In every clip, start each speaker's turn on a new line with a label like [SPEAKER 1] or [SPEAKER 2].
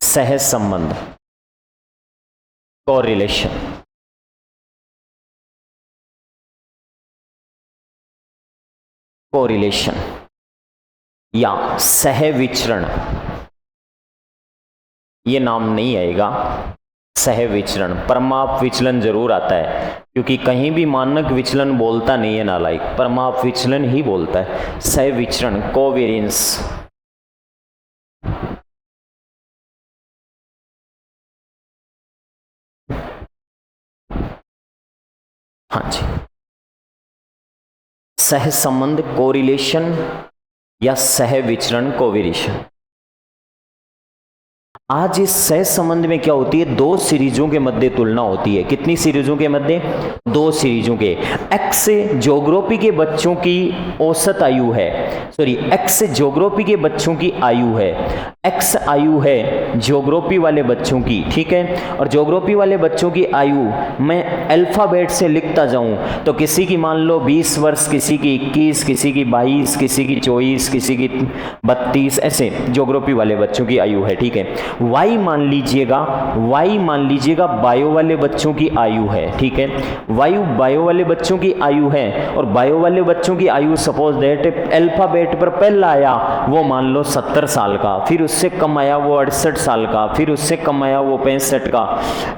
[SPEAKER 1] सहज संबंध, correlation, correlation या सहविचरण, ये नाम नहीं आएगा। सहविचरण, परमाप विचलन जरूर आता है, क्योंकि कहीं भी मानक विचलन बोलता नहीं है नालायक, परमाप विचलन ही बोलता है। सहविचरण, कोवेरियंस, हाँ जी, सह संबंध, कोरिलेशन या सहविचरण, कोवेरिएशन। आज इस सह संबंध में क्या होती है, दो सीरीजों के मध्य तुलना होती है। कितनी सीरीजों के मध्य? दो सीरीजों के। एक्स ज्योग्राफी के बच्चों की औसत आयु है, सॉरी एक्स ज्योग्राफी के बच्चों की आयु है, एक्स आयु है ज्योग्राफी वाले बच्चों की, ठीक है। और ज्योग्राफी वाले बच्चों की आयु मैं अल्फाबेट से लिखता जाऊं तो किसी की मान लो 20 वर्ष, किसी की 21, किसी की 22, किसी की 24, किसी की 32, ऐसे ज्योग्राफी वाले बच्चों की आयु है, ठीक है। वाई मान लीजिएगा बायो वाले बच्चों की आयु है, ठीक है। वायु बायो वाले बच्चों की आयु है, और बायो वाले बच्चों की आयु सपोज दैट अल्फाबेट पर पहला आया वो मान लो 70 साल का, फिर उससे कम आया वो 68 साल का, फिर उससे कम आया वो 65 का।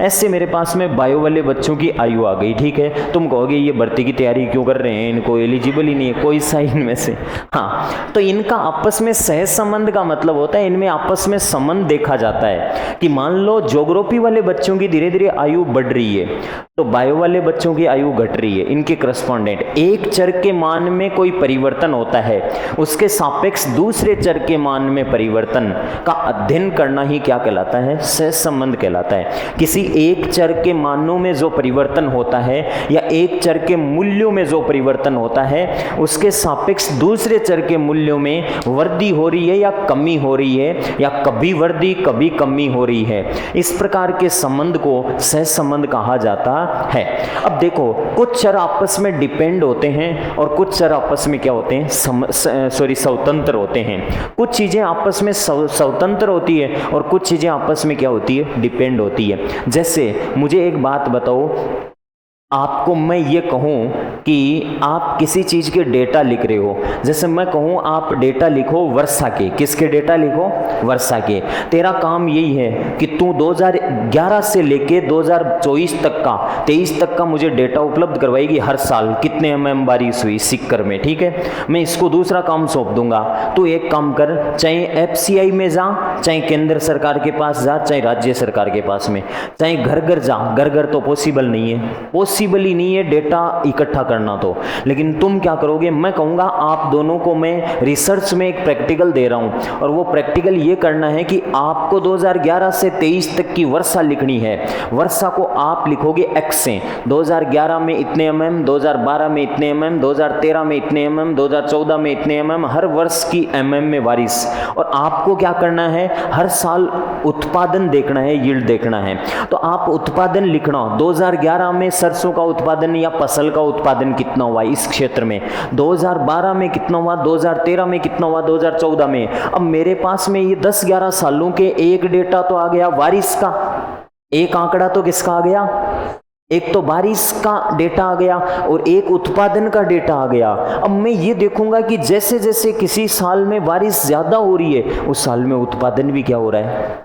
[SPEAKER 1] ऐसे मेरे पास में बायो वाले बच्चों की आयु आ गई, ठीक है। तुम कहोगे ये भर्ती की तैयारी क्यों कर रहे हैं, इनको एलिजिबल ही नहीं है कोई सा इनमें से। हाँ, तो इनका आपस में सह संबंध का मतलब होता है इनमें आपस में संबंध देखा जाता है कि मान लो ज्योग्राफी वाले बच्चों की धीरे धीरे आयु बढ़ रही है तो बायो वाले बच्चों की आयु घट रही है। इनके करस्पॉन्डेंट एक चर के मान में कोई परिवर्तन होता है, उसके सापेक्ष दूसरे चर के मान में परिवर्तन का अध्ययन करना ही क्या कहलाता है, सह संबंध कहलाता है। किसी एक चर के मानों में जो परिवर्तन होता है या एक चर के मूल्यों में जो परिवर्तन होता है उसके सापेक्ष दूसरे चर के मूल्यों में वृद्धि हो रही है या कमी हो रही है, या कभी वृद्धि कभी कमी हो रही है। इस प्रकार के संबंध को सह संबंध कहा जाता है। अब देखो, कुछ चर आपस में डिपेंड होते हैं और कुछ चर आपस में क्या होते हैं, स्वतंत्र होते हैं। कुछ चीजें आपस में स्वतंत्र होती है और कुछ चीजें आपस में क्या होती है, डिपेंड होती है। जैसे मुझे एक बात बताओ, आपको मैं ये कहूँ कि आप किसी चीज़ के डेटा लिख रहे हो, जैसे मैं कहूँ आप डेटा लिखो वर्षा के, किसके डेटा लिखो, वर्षा के। तेरा काम यही है कि तू 2011 से लेके 2024 तक का 23 तक का मुझे डेटा उपलब्ध करवाएगी हर साल, कितने एमएम बारिश हुई सिक्कर में, ठीक है। मैं इसको दूसरा काम सौंप दूंगा। तू एक काम कर, चाहे एफसीआई में जा, चाहे केंद्र सरकार के पास जा, चाहे राज्य सरकार के पास में, चाहे घर घर जा। घर घर तो पॉसिबल नहीं है, पॉसिबल ही नहीं है डेटा इकट्ठा करना तो। लेकिन तुम क्या करोगे, मैं कहूंगा आप दोनों को मैं रिसर्च में एक प्रैक्टिकल दे रहा हूं, और वो प्रैक्टिकल ये करना है कि आपको 2011 से 23 तक की वर्षा लिखनी है। वर्षा को आप लिखोगे एक्स से, 2011 में इतने एमएम, 2012 में इतने एमएम, 2013 में इतने एमएम, 2014 में इतने एमएम, हर वर्ष की एमएम में बारिश। और आपको क्या करना है, हर साल उत्पादन देखना है, यील्ड देखना है। तो आप उत्पादन लिखना, 2011 में सरसों का उत्पादन या फसल का उत्पादन कितना हुआ इस क्षेत्र में, 2012 में कितना हुआ, 2013 में कितना हुआ, 2014 में। अब मेरे पास में ये 10-11 सालों के एक डेटा तो आ गया बारिश का, एक आंकड़ा तो किसका आ गया, एक तो बारिश का डेटा आ गया और एक उत्पादन का डेटा आ गया। अब मैं ये देखूंगा कि जैसे जैसे किसी साल में बारिश ज्यादा हो रही है उस साल में उत्पादन भी क्या हो रहा है,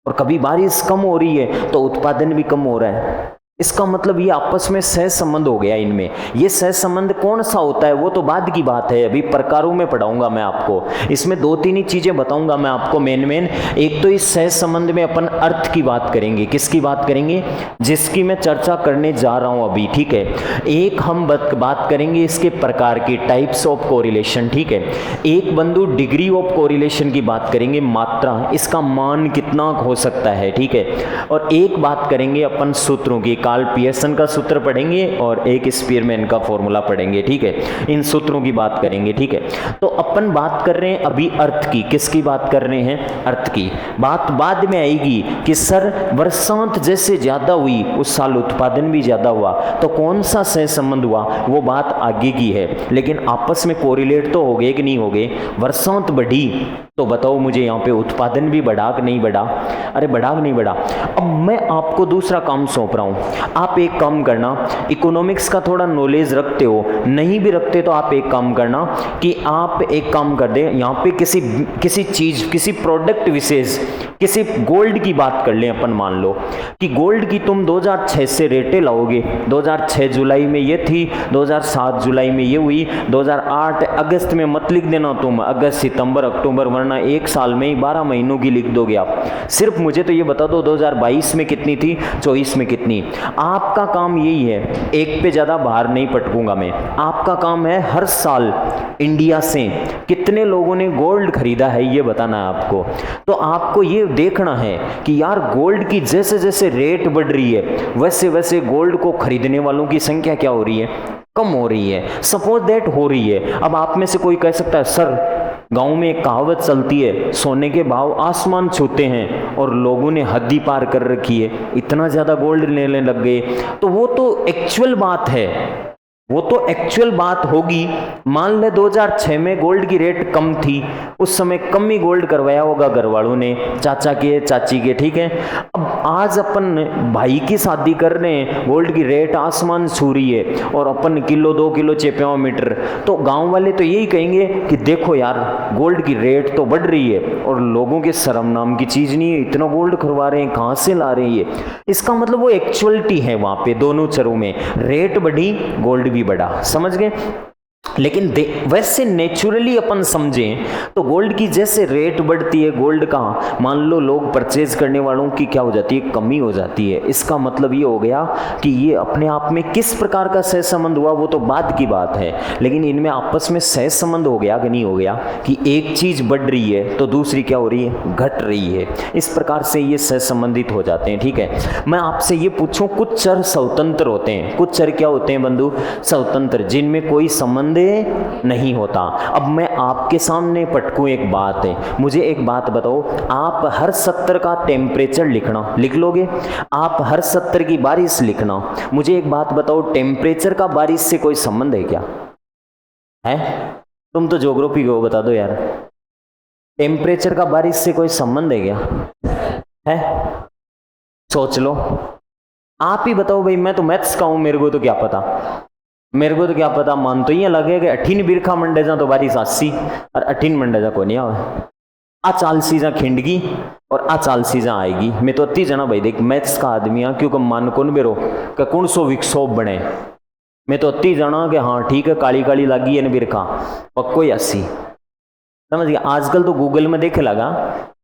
[SPEAKER 1] और कभी बारिश कम हो रही है तो उत्पादन भी कम हो रहा है। इसका मतलब ये आपस में सह संबंध हो गया इनमें। ये सह संबंध कौन सा होता है वो तो बाद की बात है, अभी प्रकारों में पढ़ाऊंगा मैं आपको। इसमें 2-3 ही चीजें बताऊंगा मैं आपको मेन। एक तो इस सह संबंध में अपन अर्थ की बात करेंगे, किसकी बात करेंगे, जिसकी मैं चर्चा करने जा रहा हूं अभी, ठीक है। एक हम बात करेंगे इसके प्रकार की, टाइप्स ऑफ कोरिलेशन, ठीक है। एक बंधु डिग्री ऑफ कोरिलेशन की बात करेंगे, मात्रा, इसका मान कितना हो सकता है, ठीक है। और एक बात करेंगे अपन सूत्रों की, कार्ल पियर्सन का सूत्र पढ़ेंगे और एक स्पीयरमैन का फॉर्मूला पढ़ेंगे, ठीक है। इन सूत्रों की बात करेंगे, ठीक है। तो अपन बात कर रहे हैं अभी अर्थ की। किसकी बात कर रहे हैं? अर्थ की। बात बाद में आएगी कि सर बरसात जैसे ज्यादा हुई उस साल उत्पादन भी ज्यादा हुआ, तो कौन सा सहसंबंध हुआ, वो बात आगे की है। लेकिन आपस में कोरिलेट तो हो गए कि नहीं हो गए? बरसात बढ़ी तो बताओ मुझे यहाँ पे उत्पादन भी बढ़ा कि नहीं बढ़ा? अरे बढ़ा कि नहीं बढ़ा? अब मैं आपको दूसरा काम सौंप रहा हूँ, आप एक काम करना, इकोनॉमिक्स का थोड़ा नॉलेज रखते हो, नहीं भी रखते तो आप एक काम करना कि आप एक काम कर दे, यहाँ पे किसी चीज, किसी प्रोडक्ट विशेष, किसी गोल्ड की बात कर लें अपन। मान लो कि गोल्ड की तुम 2006 से रेटें लाओगे, 2006 जुलाई में ये थी, 2007 जुलाई में ये हुई, 2008 अगस्त में मत लिख देना तुम, अगस्त सितंबर अक्टूबर, वरना एक साल में ही 12 महीनों की लिख दोगे आप। सिर्फ मुझे तो ये बता दो 2022 में कितनी थी, 24 में कितनी। आपका काम यही है, एक पे ज्यादा बाहर नहीं पटकूंगा मैं, आपका काम है हर साल इंडिया से कितने लोगों ने गोल्ड खरीदा है ये बताना है आपको। तो आपको ये देखना है कि यार गोल्ड की जैसे जैसे रेट बढ़ रही है वैसे वैसे गोल्ड को खरीदने वालों की संख्या क्या हो रही है? कम हो रही है। सपोज दैट हो रही है। अब आप में से कोई कह सकता है सर गांव में एक कहावत चलती है, सोने के भाव आसमान छूते हैं, और लोगों ने हद ही पार कर रखी है, इतना ज्यादा गोल्ड लेने लग गए। तो वो तो एक्चुअल बात है, वो तो एक्चुअल बात होगी। मान ले 2006 में गोल्ड की रेट कम थी, उस समय कम ही गोल्ड करवाया होगा घर वालों ने, चाचा के चाची के, ठीक है। अब आज अपन भाई की शादी कर रहे हैं, गोल्ड की रेट आसमान छू रही है और अपन किलो 2 किलो चेपे मीटर, तो गांव वाले तो यही कहेंगे कि देखो यार गोल्ड की रेट तो बढ़ रही है और लोगों के शर्म नाम की चीज नहीं है, इतना गोल्ड करवा रहे हैं, कहां से ला रहे हैं? इसका मतलब वो एक्चुअलिटी है वहां पे, दोनों चरों में रेट बढ़ी गोल्ड भी बढ़ा, समझ गए। लेकिन वैसे नेचुरली अपन समझें तो गोल्ड की जैसे रेट बढ़ती है, गोल्ड का मान लो लोग परचेज करने वालों की क्या हो जाती है? कमी हो जाती है। इसका मतलब ये हो गया कि ये अपने आप में किस प्रकार का सहसंबंध हुआ वो तो बाद की बात है, लेकिन इनमें आपस में सहसंबंध हो गया कि नहीं हो गया कि एक चीज बढ़ रही है तो दूसरी क्या हो रही है? घट रही है। इस प्रकार से ये सहसंबंधित हो जाते हैं, ठीक है। मैं आपसे ये पूछूं, कुछ चर स्वतंत्र होते हैं, कुछ चर क्या होते हैं बंधु? स्वतंत्र, जिनमें कोई संबंध नहीं होता। अब मैं आपके सामने पटकूं एक बात है, मुझे एक बात बताओ, आप हर 70 का टेम्परेचर लिखना, लिख लोगे? आप हर 70 की बारिश लिखना। मुझे एक बात बताओ, टेम्परेचर का बारिश से कोई संबंध है क्या? है? तुम तो ज्योग्राफी को बता दो यार, टेम्परेचर का बारिश से कोई संबंध है क्या? है? सोच लो, आप ही बताओ भाई। मैं तो मैथ्स का हूं, मेरे को तो क्या पता, मेरे को तो क्या पता। मान तो ये लगे कि 18 बिरखा मंडे जा तो बारिश 80 और 18 मंडे जा को नहीं आवे, आ 40 जा खिंडगी और आ 40 जा आएगी। मैं तो अति जना भाई देख मैथ्स का आदमी हाँ, क्योंकि मान कौन बेरो कि कौन सो विक्षोभ बने। मैं तो अति जना कि हाँ ठीक है, काली काली लगी है न बिरखा पक्को ही 80, समझ गया। आजकल तो गूगल में देखे लगा,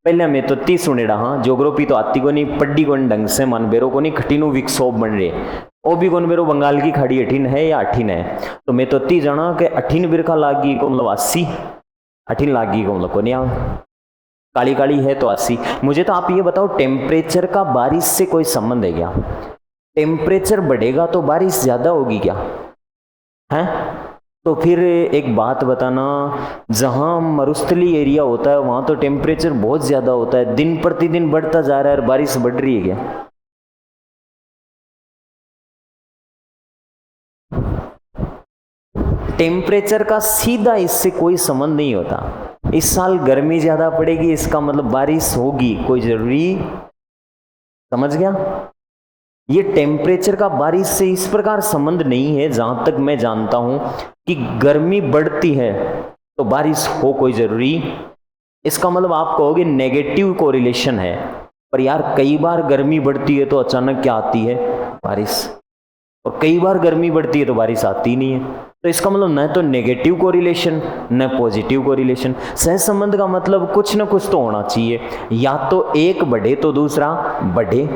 [SPEAKER 1] पहले मैं तो 30 सुनेड़ा हाँ, ज्योग्राफी तो आती को नहीं, पढ़ी को नहीं ढंग से, मन बेरो को नहीं, खटीनु विक्षोभ बन रहे, वो भी कौन बेरो बंगाल की खाड़ी 18 है या 18 है। तो मैं तो 30 जना के 18 बिरखा लागी को मतलब 80, 18 लागी को मतलब को नहीं आवे, काली काली है तो 80। मुझे तो आप ये बताओ, टेम्परेचर का बारिश से कोई संबंध है क्या? टेम्परेचर बढ़ेगा तो बारिश ज्यादा होगी क्या? है? तो फिर एक बात बताना, जहां मरुस्थली एरिया होता है वहां तो टेम्परेचर बहुत ज्यादा होता है, दिन प्रतिदिन बढ़ता जा रहा है और बारिश बढ़ रही है क्या? टेम्परेचर का सीधा इससे कोई संबंध नहीं होता। इस साल गर्मी ज्यादा पड़ेगी इसका मतलब बारिश होगी, कोई जरूरी, समझ गया। ये टेम्परेचर का बारिश से इस प्रकार संबंध नहीं है, जहां तक मैं जानता हूं कि गर्मी बढ़ती है तो बारिश हो कोई जरूरी। इसका मतलब आप कहोगे नेगेटिव कोरिलेशन है, पर यार कई बार गर्मी बढ़ती है तो अचानक क्या आती है? बारिश। और कई बार गर्मी बढ़ती है तो बारिश आती नहीं है। तो इसका मतलब न तो नेगेटिव कोरिलेशन न पॉजिटिव कोरिलेशन। सहसंबंध का मतलब कुछ न कुछ तो होना चाहिए, या तो एक बढ़े तो दूसरा बढ़े,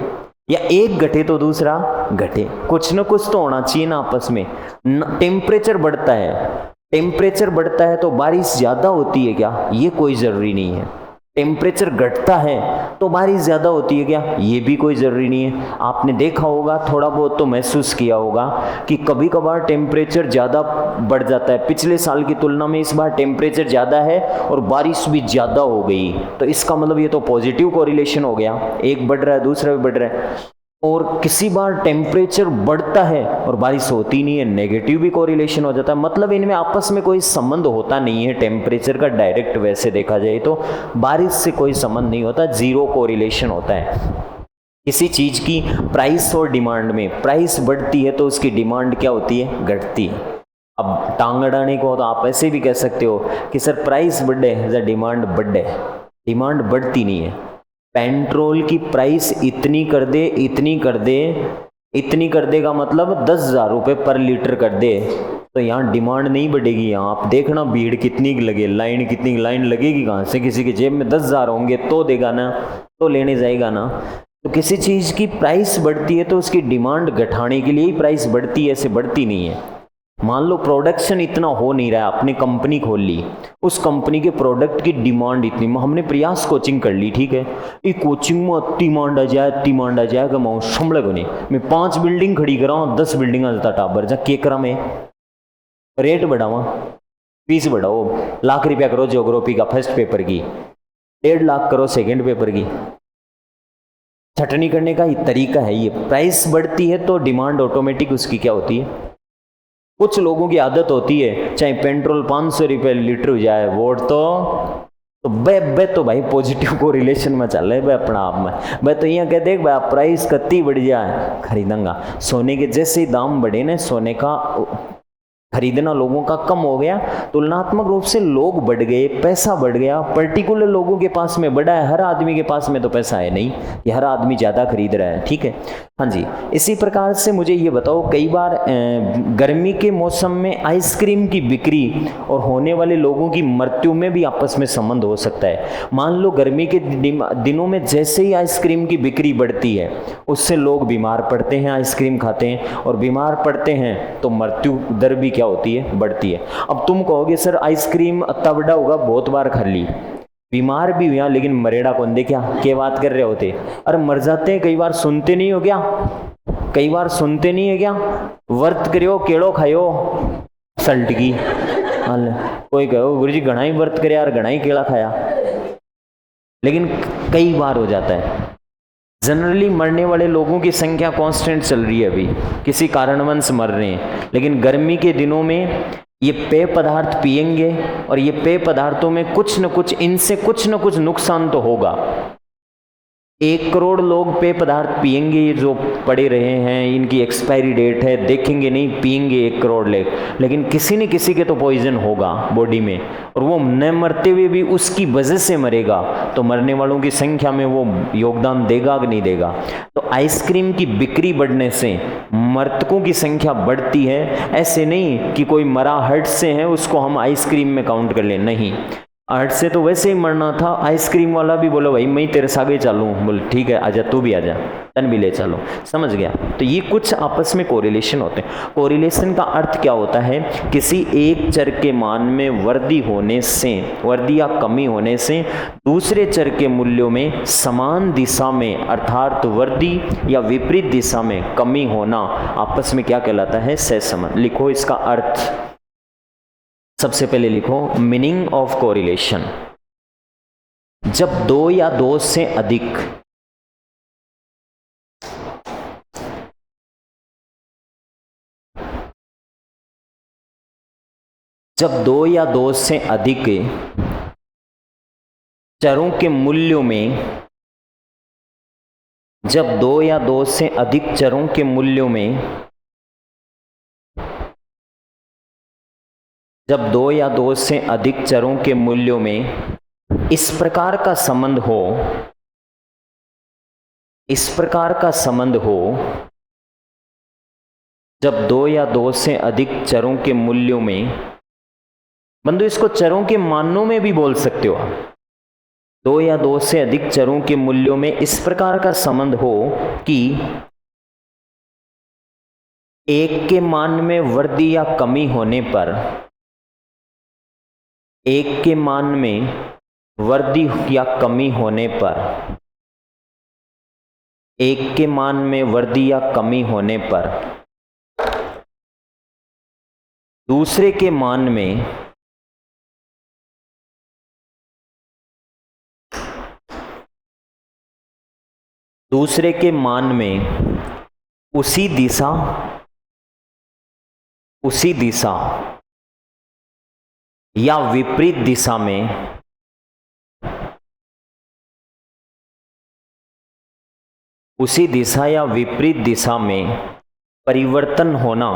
[SPEAKER 1] या एक घटे तो दूसरा घटे, कुछ न कुछ तो होना चाहिए ना आपस में। टेम्परेचर बढ़ता है, टेम्परेचर बढ़ता है तो बारिश ज्यादा होती है क्या? ये कोई जरूरी नहीं है। टेम्परेचर घटता है तो बारिश ज़्यादा होती है क्या? ये भी कोई ज़रूरी नहीं है। आपने देखा होगा, थोड़ा बहुत तो महसूस किया होगा कि कभी कभार टेम्परेचर ज़्यादा बढ़ जाता है। पिछले साल की तुलना में इस बार टेम्परेचर ज़्यादा है और बारिश भी ज़्यादा हो गई, तो इसका मतलब ये तो पॉजिटिव कोरिलेशन हो गया, एक बढ़ रहा है दूसरा भी बढ़ रहा है। और किसी बार टेम्परेचर बढ़ता है और बारिश होती नहीं है, नेगेटिव भी कोरिलेशन हो जाता है। मतलब इनमें आपस में कोई संबंध होता नहीं है टेम्परेचर का डायरेक्ट। वैसे देखा जाए तो बारिश से कोई संबंध नहीं होता, जीरो कोरिलेशन होता है। किसी चीज की प्राइस और डिमांड में, प्राइस बढ़ती है तो उसकी डिमांड क्या होती है? घटती है। अब टांग अड़ाने को तो आप ऐसे भी कह सकते हो कि सर प्राइस बढ़े या डिमांड बढ़े। डिमांड बढ़ती नहीं है। पेट्रोल की प्राइस इतनी कर दे, इतनी कर दे, इतनी कर देगा मतलब 10,000 रुपये पर लीटर कर दे, तो यहाँ डिमांड नहीं बढ़ेगी। यहाँ आप देखना भीड़ कितनी लगे, लाइन कितनी, लाइन लगेगी कहाँ से? किसी के जेब में 10,000 होंगे तो देगा ना, तो लेने जाएगा ना। तो किसी चीज़ की प्राइस बढ़ती है तो उसकी डिमांड घटाने के लिए ही प्राइस बढ़ती है, ऐसे बढ़ती नहीं है। मान लो प्रोडक्शन इतना हो नहीं रहा है, आपने कंपनी खोल ली, उस कंपनी के प्रोडक्ट की डिमांड इतनी, हमने प्रयास कोचिंग कर ली, ठीक है, ये कोचिंग में अति मांड आ जाए कि मैं संभल को नहीं, मैं 5 बिल्डिंग खड़ी कराऊँ, 10 बिल्डिंग आ जाता टाबर जा केकरा में। रेट बढ़ावा, फीस बढ़ाओ, लाख रुपया करो ज्योग्राफी का फर्स्ट पेपर की, 1.5 लाख करो सेकेंड पेपर की। छटनी करने का ही तरीका है ये। प्राइस बढ़ती है तो डिमांड ऑटोमेटिक उसकी क्या होती है? कुछ लोगों की आदत होती है, चाहे पेट्रोल 500 रुपये लीटर हो जाए, वोट तो बे तो भाई पॉजिटिव को रिलेशन में चल रहे अपना आप में। मैं तो यहाँ कहते भाई प्राइस कत्ती बढ़ जाए खरीदूंगा। सोने के जैसे ही दाम बढ़े ना, सोने का खरीदना लोगों का कम हो गया, तुलनात्मक रूप से लोग बढ़ गए, पैसा बढ़ गया। पर्टिकुलर लोगों के पास में बढ़ा है, हर आदमी के पास में तो पैसा है नहीं कि हर आदमी ज़्यादा खरीद रहा है, ठीक है। हाँ जी, इसी प्रकार से मुझे ये बताओ, कई बार गर्मी के मौसम में आइसक्रीम की बिक्री और होने वाले लोगों की मृत्यु में भी आपस में संबंध हो सकता है। मान लो गर्मी के दिनों में जैसे ही आइसक्रीम की बिक्री बढ़ती है, उससे लोग बीमार पड़ते हैं, आइसक्रीम खाते हैं और बीमार पड़ते हैं तो मृत्यु दर भी क्या होती है? बढ़ती है। अब तुम कहोगे सर आइसक्रीम अत्ता बड़ा होगा, बहुत बार खा ली, बीमार भी हुआ लेकिन मरेड़ा कौन दे, क्या बात कर रहे होते? अरे मर जाते हैं, कई बार सुनते नहीं हो क्या? कई बार सुनते नहीं है क्या? व्रत करियो केड़ो खायो सल्ट की, कोई कहो गुरु जी घना ही व्रत करे यार, घना ही केड़ा खाया, लेकिन कई बार हो जाता है। जनरली मरने वाले लोगों की संख्या कांस्टेंट चल रही है, अभी किसी कारणवश मर रहे हैं, लेकिन गर्मी के दिनों में ये पेय पदार्थ पिएंगे और ये पेय पदार्थों में कुछ न कुछ, इनसे कुछ न कुछ नुकसान तो होगा। 1 करोड़ लोग पेय पदार्थ पिएंगे, ये जो पड़े रहे हैं, इनकी एक्सपायरी डेट है, देखेंगे नहीं, पिएंगे 1 करोड़ लोग, लेकिन किसी न किसी के तो पॉइजन होगा बॉडी में, और वो न मरते हुए भी उसकी वजह से मरेगा, तो मरने वालों की संख्या में वो योगदान देगा कि नहीं देगा? तो आइसक्रीम की बिक्री बढ़ने से मृतकों की संख्या बढ़ती है। ऐसे नहीं कि कोई मरा हर्ट से है उसको हम आइसक्रीम में काउंट कर ले, नहीं, हार्ट से तो वैसे ही मरना था। आइसक्रीम वाला भी बोलो भाई मैं तेरे सागे चलूँ, बोल ठीक है आजा, तू भी आजा, तन भी ले चलो, समझ गया? तो ये कुछ आपस में कोरिलेशन होते हैं। कोरिलेशन का अर्थ क्या होता है? किसी एक चर के मान में वृद्धि होने से, वृद्धि या कमी होने से दूसरे चर के मूल्यों में समान दिशा में, अर्थात वृद्धि या विपरीत दिशा में कमी होना आपस में क्या कहलाता है? सहसंबंध। लिखो इसका अर्थ। सबसे पहले लिखो मीनिंग ऑफ कोरिलेशन। जब 2 या 2 से अधिक चरों के मूल्यों में, जब 2 या 2 से अधिक चरों के मूल्यों में, जब 2 या 2 से अधिक चरों के मूल्यों में इस प्रकार का संबंध हो, इस प्रकार का संबंध हो, जब 2 या 2 से अधिक चरों के मूल्यों में, बंधु इसको चरों के मानों में भी बोल सकते हो आप, 2 या 2 से अधिक चरों के मूल्यों में इस प्रकार का संबंध हो कि एक के मान में वृद्धि या कमी होने पर, एक के मान में वृद्धि या कमी होने पर, एक के मान में वृद्धि या कमी होने पर दूसरे के मान में उसी दिशा या विपरीत दिशा में परिवर्तन होना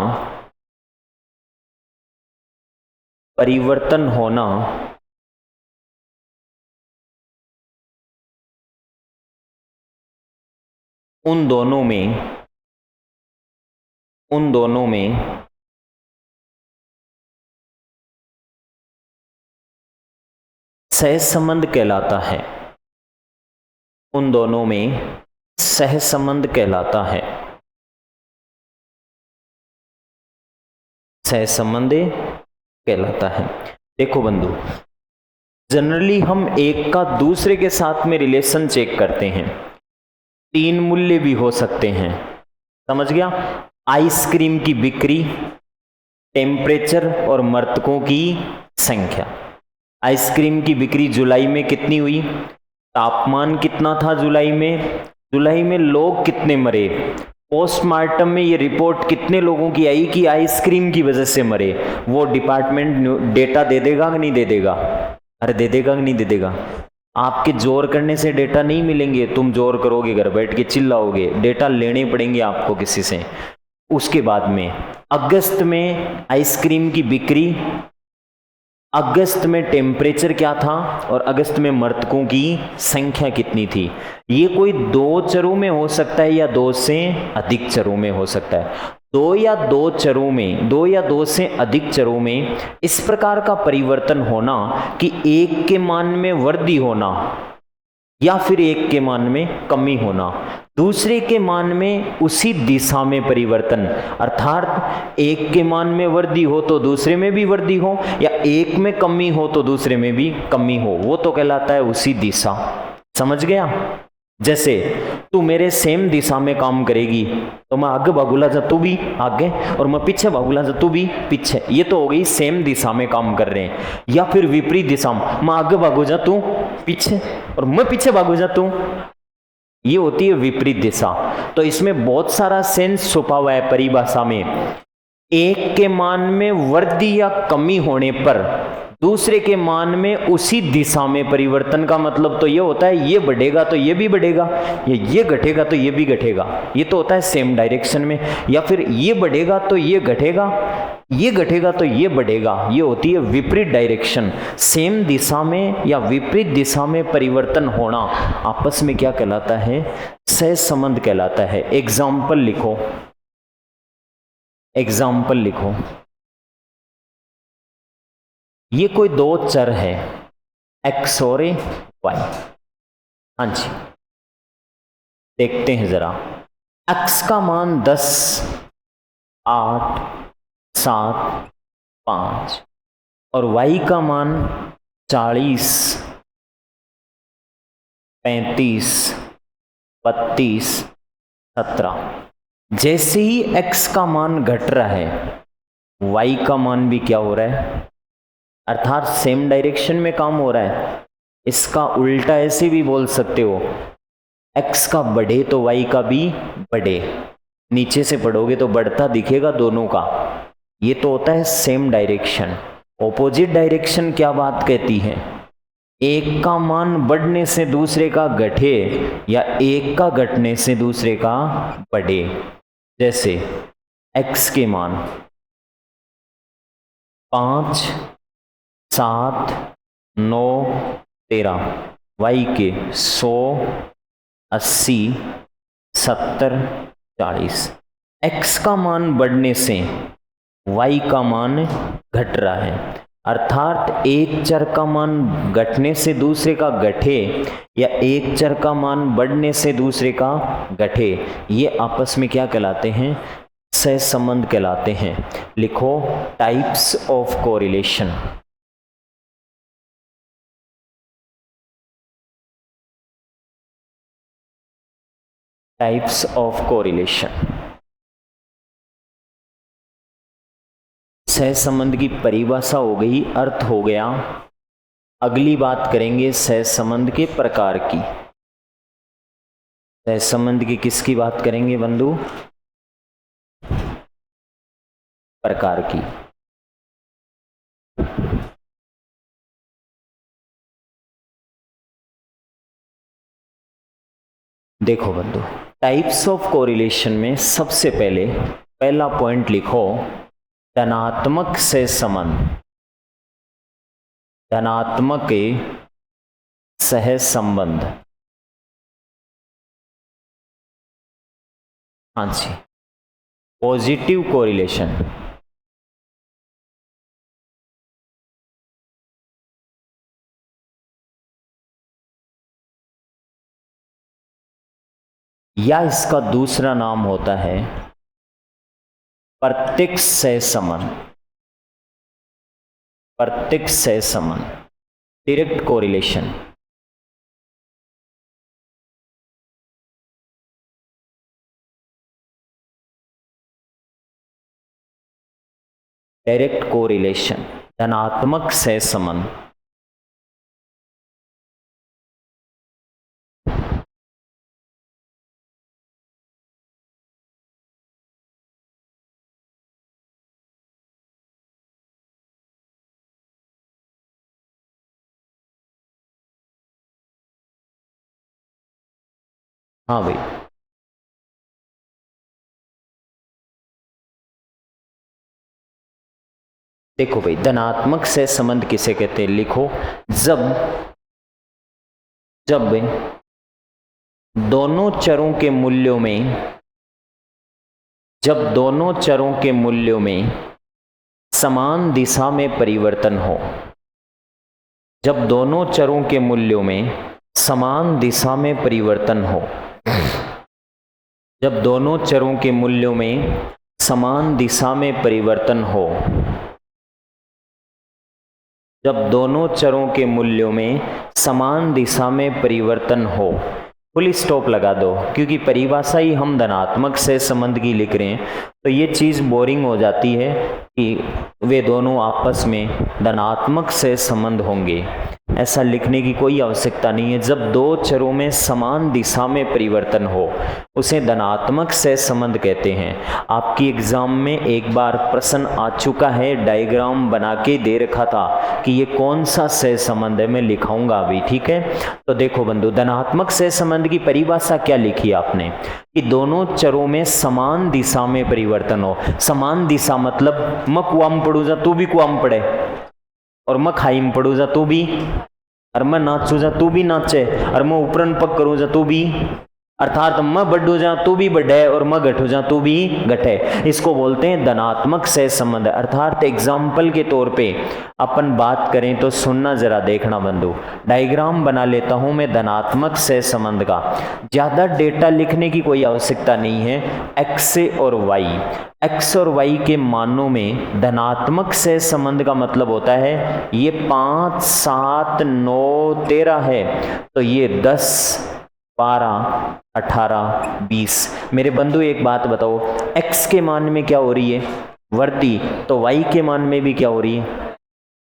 [SPEAKER 1] उन दोनों में सहसंबंध कहलाता है। उन दोनों में सहसंबंध कहलाता है। सहसंबंध कहलाता है। देखो बंधु, जनरली हम एक का दूसरे के साथ में रिलेशन चेक करते हैं। 3 मूल्य भी हो सकते हैं, समझ गया? आइसक्रीम की बिक्री, टेम्परेचर और मृतकों की संख्या। आइसक्रीम की बिक्री जुलाई में कितनी हुई, तापमान कितना था जुलाई में लोग कितने मरे, पोस्टमार्टम में ये रिपोर्ट कितने लोगों की आई कि आइसक्रीम की वजह से मरे, वो डिपार्टमेंट डेटा दे देगा कि नहीं दे देगा? अरे दे देगा कि नहीं दे देगा? आपके जोर करने से डेटा नहीं मिलेंगे, तुम जोर करोगे, घर बैठ के चिल्लाओगे, डेटा लेने पड़ेंगे आपको किसी से। उसके बाद में अगस्त में आइसक्रीम की बिक्री, अगस्त में टेम्परेचर क्या था और अगस्त में मृतकों की संख्या कितनी थी। ये कोई 2 चरों में हो सकता है या 2 से अधिक चरों में हो सकता है। 2 या 2 से अधिक चरों में इस प्रकार का परिवर्तन होना कि एक के मान में वृद्धि होना या फिर एक के मान में कमी होना, दूसरे के मान में उसी दिशा में परिवर्तन, अर्थात एक के मान में वृद्धि हो तो दूसरे में भी वृद्धि हो, या एक में कमी हो तो दूसरे में भी कमी हो, वो तो कहलाता है उसी दिशा। समझ गया? जैसे तू मेरे सेम दिशा में काम करेगी तो मैं आगे भागूला जा तू भी आगे, और मैं पीछे भागूला जा तू भी पीछे, ये तो हो गई सेम दिशा में काम कर रहे हैं। या फिर विपरीत दिशा में, मैं आगे भागू जा तू पीछे और मैं पीछे भागू जा तू, ये होती है विपरीत दिशा। तो इसमें बहुत सारा सेंस छुपा हुआ है परिभाषा में। एक के मान में वृद्धि या कमी होने पर दूसरे के मान में उसी दिशा में परिवर्तन का मतलब तो ये होता है ये बढ़ेगा तो ये भी बढ़ेगा, ये घटेगा तो ये भी घटेगा, ये तो होता है सेम डायरेक्शन में। या फिर ये बढ़ेगा तो ये घटेगा, ये घटेगा तो ये बढ़ेगा, ये होती है विपरीत डायरेक्शन। सेम दिशा में या विपरीत दिशा में परिवर्तन होना आपस में क्या कहलाता है? सहसंबंध कहलाता है। एग्जाम्पल लिखो, एग्जाम्पल लिखो। ये कोई 2 चर है, एक्स और वाई। हाँ जी, देखते हैं जरा। एक्स का मान 10, 8, 7, 5 और वाई का मान 40, 35, 32, 17। जैसे ही एक्स का मान घट रहा है वाई का मान भी क्या हो रहा है, अर्थात सेम डायरेक्शन में काम हो रहा है। इसका उल्टा ऐसे भी बोल सकते हो, एक्स का बढ़े तो वाई का भी बढ़े, नीचे से पढ़ोगे तो बढ़ता दिखेगा दोनों का। ये तो होता है सेम डायरेक्शन। ऑपोजिट डायरेक्शन क्या बात कहती है? एक का मान बढ़ने से दूसरे का घटे या एक का घटने से दूसरे का बढ़े। जैसे एक्स के मान 5, 7, 9, 13, वाई के 100, 80, 70, 40। एक्स का मान बढ़ने से वाई का मान घट रहा है, अर्थात एक चर का मान घटने से दूसरे का घटे या एक चर का मान बढ़ने से दूसरे का घटे, ये आपस में क्या कहलाते हैं? सहसंबंध कहलाते हैं। लिखो types of correlation. Types of correlation. सहसंबंध की परिभाषा हो गई, अर्थ हो गया। अगली बात करेंगे सहसंबंध के प्रकार की। सहसंबंध की किसकी बात करेंगे बंधु? प्रकार की। देखो बंधु, टाइप्स ऑफ कोरिलेशन में सबसे पहले पहला पॉइंट लिखो, धनात्मक सहसंबंध। धनात्मक सहसंबंध। हाँ जी, पॉजिटिव कोरिलेशन। या इसका दूसरा नाम होता है प्रत्यक्ष सहसंबंध। प्रत्यक्ष सहसंबंध, डायरेक्ट कोरिलेशन। डायरेक्ट कोरिलेशन, धनात्मक सहसंबंध। हाँ भाई, देखो भाई, धनात्मक सहसंबंध किसे कहते हैं? लिखो, जब दोनों चरों के मूल्यों में समान दिशा में परिवर्तन हो। जब दोनों चरों के मूल्यों में समान दिशा में परिवर्तन हो। जब दोनों चरों के मूल्यों में समान दिशा में परिवर्तन हो। जब दोनों चरों के मूल्यों में समान दिशा में परिवर्तन हो। फुल स्टॉप लगा दो, क्योंकि परिभाषा ही हम धनात्मक सहसंबंध की लिख रहे हैं, तो ये चीज बोरिंग हो जाती है कि वे दोनों आपस में धनात्मक सहसंबंध होंगे। ऐसा लिखने की कोई आवश्यकता नहीं है। जब दो चरों में समान दिशा में परिवर्तन हो, उसे धनात्मक सहसंबंध कहते हैं। आपकी एग्जाम में एक बार प्रश्न आ चुका है, डायग्राम बना के दे रखा था कि ये कौन सा सहसंबंध है, मैं लिखाऊंगा अभी, ठीक है। तो देखो बंधु, धनात्मक सहसंबंध की परिभाषा क्या लिखी आपने कि दोनों चरों में समान दिशा में परिवर्तन हो। समान दिशा मतलब मैं कुआं में पड़ू जा तू भी कुआं में पड़े, और मैं खाई में पड़ू जा तू भी, और मैं नाचू जा तू भी नाचे, और मैं ऊपरन पग करूं जा तू भी, अर्थात मैं बढ़ू जा तू भी बढ़े, और मैं घटू जा तू भी घटे। इसको बोलते हैं धनात्मक सहसंबंध। अर्थात एग्जाम्पल के तौर पे अपन बात करें तो सुनना, जरा देखना बंधु। डायग्राम बना लेता हूं मैं धनात्मक सहसंबंध का। ज्यादा डेटा लिखने की कोई आवश्यकता नहीं है। एक्स और वाई, एक्स और वाई के मानों में धनात्मक सहसंबंध का मतलब होता है ये 5, 7, 9, 13 है, तो ये 10, 12, 18, 20। मेरे बंधु एक बात बताओ, x के मान में क्या हो रही है? वृद्धि। तो y के मान में भी क्या हो रही है?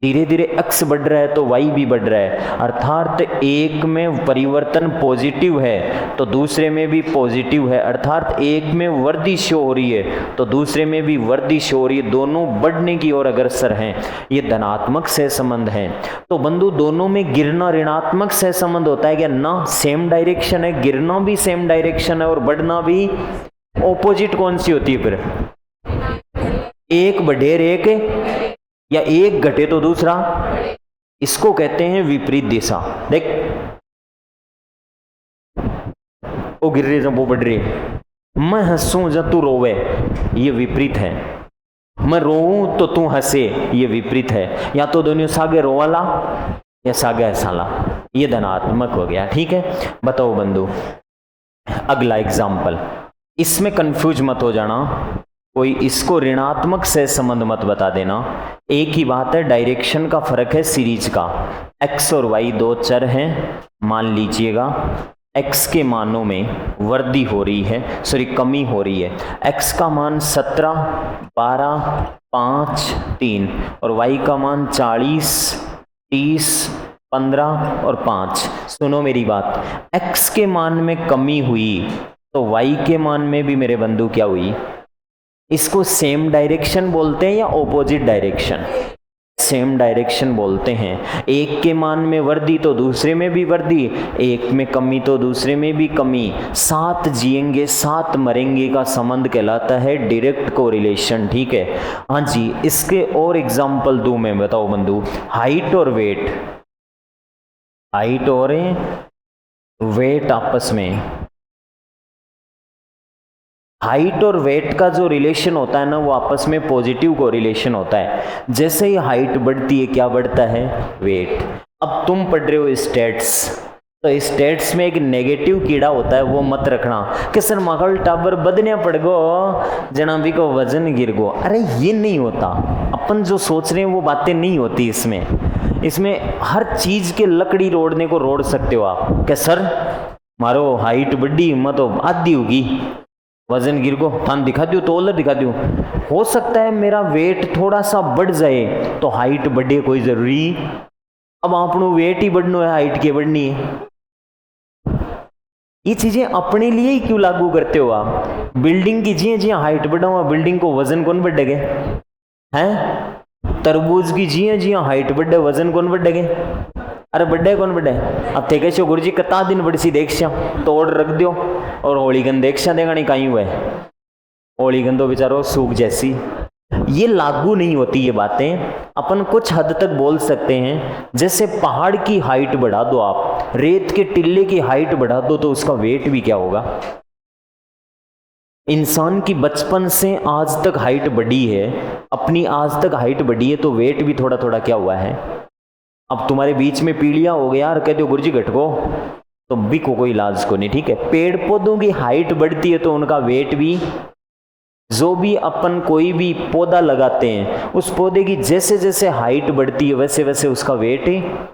[SPEAKER 1] धीरे धीरे x बढ़ रहा है तो y भी बढ़ रहा है। अर्थात एक में परिवर्तन पॉजिटिव है तो दूसरे में भी पॉजिटिव है। अर्थात एक में वृद्धि शो हो रही है तो दूसरे में भी वृद्धि शो हो रही है। दोनों बढ़ने की ओर अग्रसर हैं। ये धनात्मक सहसंबंध है। तो बंधु, दोनों में गिरना ऋणात्मक सहसंबंध होता है क्या? ना, सेम डायरेक्शन है, गिरना भी सेम डायरेक्शन है और बढ़ना भी। ऑपोजिट कौन सी होती है फिर? एक बढ़े एक, या एक घटे तो दूसरा, इसको कहते हैं विपरीत दिशा। देख, वो गिर रही वो बढ़ रही, मैं हंसूं जब तू रोवे, ये विपरीत है। मैं रोऊं तो तू हंसे, ये विपरीत है। या तो दोनों सागे रोवाला या सागे हंसाला, ये धनात्मक हो गया। ठीक है, बताओ बंधु, अगला एग्जाम्पल। इसमें कंफ्यूज मत हो जाना, कोई इसको ऋणात्मक सहसंबंध मत बता देना। एक ही बात है, डायरेक्शन का फर्क है सीरीज का। एक्स और वाई दो चर हैं मान लीजिएगा, x के मानों में वृद्धि हो रही है, सॉरी कमी हो रही है। x का मान 17, 12, 5, 3 और y का मान 40, 30, 15 और 5। सुनो मेरी बात, x के मान में कमी हुई तो y के मान में भी मेरे बंधु क्या हुई? इसको सेम डायरेक्शन बोलते हैं या ऑपोजिट डायरेक्शन? सेम डायरेक्शन बोलते हैं। एक के मान में वृद्धि तो दूसरे में भी वृद्धि, एक में कमी तो दूसरे में भी कमी। साथ जिएंगे साथ मरेंगे का संबंध कहलाता है डायरेक्ट कोरिलेशन, ठीक है। हाँ जी, इसके और एग्जांपल दूं मैं, बताओ बंधु। हाइट और वेट, हाइट और वेट आपस में, हाइट और वेट का जो रिलेशन होता है ना, वो आपस में पॉजिटिव कोरिलेशन होता है। जैसे ही हाइट बढ़ती है क्या बढ़ता है? वेट। अब तुम पढ़ रहे हो स्टेट्स, तो स्टेट्स में एक नेगेटिव कीड़ा होता है, वो मत रखना कि सर मगल टाबर बदने पड़ गो जना भी को वजन गिर गो। अरे ये नहीं होता, अपन जो सोच रहे हैं वो बातें नहीं होती इसमें हर चीज के लकड़ी रोड़ने को रोड़ सकते हो आप। कि सर मारो हाइट बढ़ी, हिम्मत तो आधी होगी, वजन गिर को थान दिखा दू, तोलर दिखा दू। हो सकता है मेरा वेट थोड़ा सा बढ़ जाए तो हाइट बढ़े, कोई जरूरी? अब आपनो वेट ही बढ़नो है, हाइट के बढ़नी है। ये चीजें अपने लिए ही क्यों लागू करते हो आप? बिल्डिंग की जिये जिये हाइट बढ़ाओ, बिल्डिंग को वजन कौन बढ़ेगे? हैं? तरबूज की जिये जिये हाइट बढ़े, वजन कौन बढ़ेगे? अरे बड्डे कौन बड्डे? अब थे कैसे गुरु जी कता दिन बड़ी देखश्या तोड़ रख दो और होली गंद देखश्या देगा नहीं कहीं हुए, होली गंदो बेचारो सूख जैसी। ये लागू नहीं होती ये बातें। अपन कुछ हद तक बोल सकते हैं, जैसे पहाड़ की हाइट बढ़ा दो आप, रेत के टिल्ले की हाइट बढ़ा दो तो उसका वेट भी क्या होगा? इंसान की बचपन से आज तक हाइट बढ़ी है, अपनी आज तक हाइट बढ़ी है तो वेट भी थोड़ा थोड़ा क्या हुआ है? अब तुम्हारे बीच में पीढ़ियां हो गया यार, कहते हो गुरुजी घटको तो भी कोई इलाज को नहीं, ठीक है। पेड़ पौधों की हाइट बढ़ती है तो उनका वेट भी, जो भी अपन कोई भी पौधा लगाते हैं उस पौधे की जैसे जैसे हाइट बढ़ती है वैसे वैसे उसका वेट है।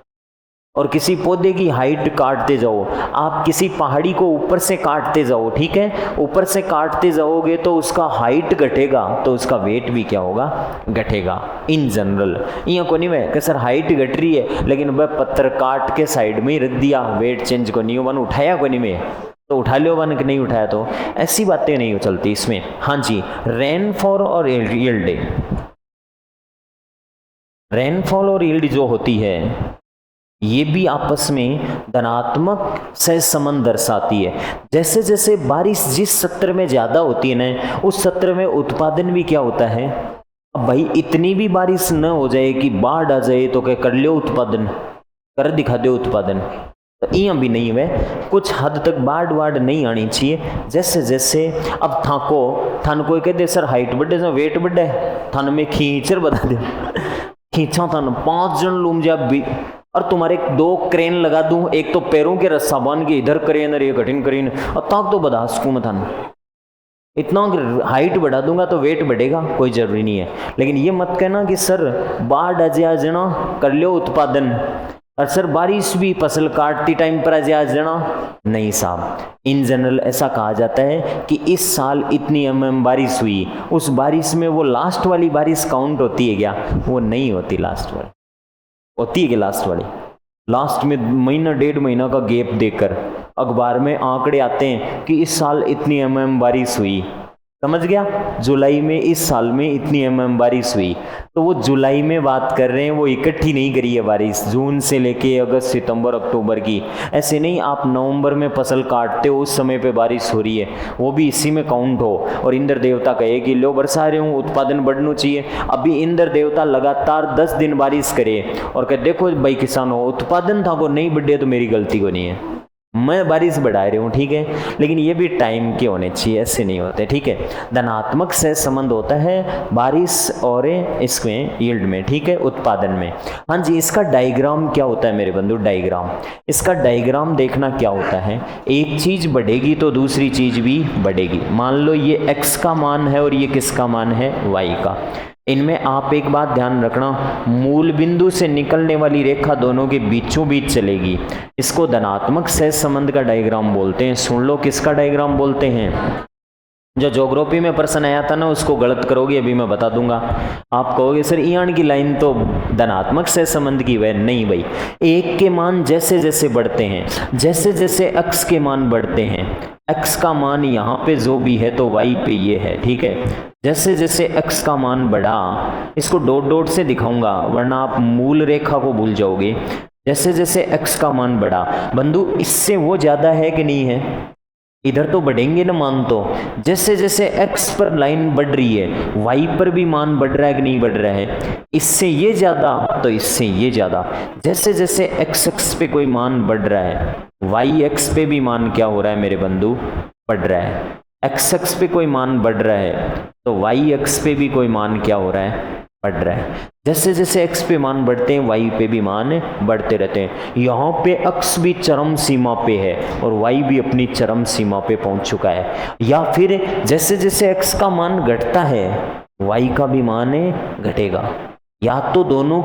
[SPEAKER 1] और किसी पौधे की हाइट काटते जाओ, आप किसी पहाड़ी को ऊपर से काटते जाओ, ठीक है, ऊपर से काटते जाओगे तो उसका हाइट घटेगा तो उसका वेट भी क्या होगा? घटेगा। इन जनरल यहाँ को नहीं है कि सर हाइट घट रही है लेकिन वह पत्थर काट के साइड में ही रख दिया, वेट चेंज को नहीं हो, वन उठाया को नहीं में तो उठा लो, वन नहीं उठाया तो, ऐसी बातें नहीं हो चलती इसमें। हाँ जी, रेनफॉल और यील्ड, रेनफॉल और यील्ड जो होती है ये भी आपस में धनात्मक सहसंबंध दर्शाती है। जैसे जैसे बारिश जिस सत्र में ज्यादा होती है ना, उस सत्र में उत्पादन भी क्या होता है? अब भाई इतनी भी बारिश न हो जाए कि बाढ़ आ जाए तो क्या कर लो उत्पादन, कर दिखा दो उत्पादन, तो यहाँ भी नहीं है। कुछ हद तक बाढ़ नहीं आनी चाहिए। जैसे जैसे अब थान कोई कहते सर हाइट बढ़े से वेट बढ़े, थान में खींचर बता दे, खींचा थान 5 जन लूम जा भी, और तुम्हारे 2 क्रेन लगा दूं, एक तो पैरों के रस्सा बांध के इधर क्रेन और ये कठिन क्रेन, और ताक तो बता सकूं मैं थान, इतना हाइट बढ़ा दूंगा तो वेट बढ़ेगा, कोई जरूरी नहीं है। लेकिन ये मत कहना कि सर बाढ़ आ जाना कर लो उत्पादन, और सर बारिश भी फसल काटती टाइम पर आ जाना, नहीं साहब। इन जनरल ऐसा कहा जाता है कि इस साल इतनी बारिश हुई, उस बारिश में वो लास्ट वाली बारिश काउंट होती है क्या? वो नहीं होती, लास्ट वाली होती है कि लास्ट वाली, लास्ट में महीना 1.5 महीना का गैप देकर अखबार में आंकड़े आते हैं कि इस साल इतनी बारिश हुई, समझ गया? जुलाई में इस साल में इतनी बारिश हुई, तो वो जुलाई में बात कर रहे हैं, वो इकट्ठी नहीं करी है बारिश, जून से लेके अगस्त सितंबर अक्टूबर की। ऐसे नहीं आप नवंबर में फसल काटते हो उस समय पे बारिश हो रही है, वो भी इसी में काउंट हो। और इंद्र देवता कहे कि लो बरसा रहे हूँ, उत्पादन बढ़ना चाहिए। अभी इंद्र देवता लगातार 10 दिन बारिश करे और कहे देखो भाई किसानों, उत्पादन था वो नहीं बढ़े तो मेरी गलती को नहीं है, मैं बारिश बढ़ा रही हूँ, ठीक है। लेकिन ये भी टाइम के होने चाहिए, ऐसे नहीं होते, ठीक है। धनात्मक से संबंध होता है बारिश और इसमें यील्ड में, ठीक है, उत्पादन में। हाँ जी, इसका डायग्राम क्या होता है मेरे बंधु? डायग्राम, इसका डायग्राम देखना क्या होता है, एक चीज बढ़ेगी तो दूसरी चीज भी बढ़ेगी। मान लो ये x का मान है और ये किसका मान है? y का। इनमें आप एक बात ध्यान रखना, मूल बिंदु से निकलने वाली रेखा दोनों के बीचों बीच चलेगी। इसको धनात्मक सहज संबंध का डायग्राम बोलते हैं। सुन लो किसका डायग्राम बोलते हैं। जो ज्योग्राफी में प्रश्न आया था ना, उसको गलत करोगे, अभी मैं बता दूंगा। आप कहोगे सर ईयन की लाइन तो धनात्मक सहज संबंध की वह नहीं भाई। एक के मान जैसे जैसे बढ़ते हैं, जैसे जैसे x के मान बढ़ते हैं, x का मान यहाँ पे जो भी है तो y पे ये है, ठीक है। जैसे जैसे x का मान बढ़ा, इसको डॉट डॉट से दिखाऊंगा वरना आप मूल रेखा को भूल जाओगे। जैसे जैसे x का मान बढ़ा, बंधु इससे वो ज्यादा है कि नहीं है, इधर तो बढ़ेंगे ना मान। तो जैसे जैसे x पर लाइन बढ़ रही है, y पर भी मान बढ़ रहा है कि नहीं बढ़ रहा है, इससे ये ज्यादा तो इससे ये ज्यादा। जैसे जैसे x एक्स पे कोई मान बढ़ रहा है, y एक्स पे भी मान क्या हो रहा है मेरे बंधु, बढ़ रहा है। x एक्स पे कोई मान बढ़ रहा है तो y एक्स पे भी कोई मान क्या हो रहा है, बढ़ रहा है। जैसे जैसे x पे मान बढ़ते हैं y पे भी मान बढ़ते रहते हैं। यहाँ पे x भी चरम सीमा पे है और y भी अपनी चरम सीमा पे पहुंच चुका है। या फिर जैसे जैसे x का मान घटता है y का भी मान घटेगा। या तो दोनों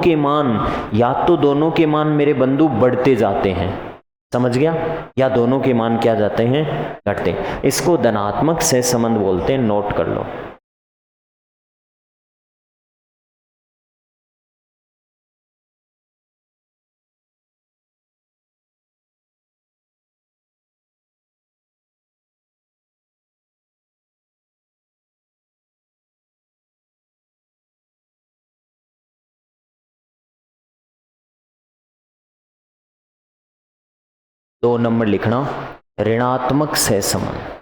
[SPEAKER 1] के मान मेरे बंधु बढ़ते जाते हैं, समझ गया, या दोनों के मान क्या जाते हैं, घटते। इसको धनात्मक सहज संबंध बोलते हैं, नोट कर लो। दो नंबर लिखना, ऋणात्मक सहज संबंध।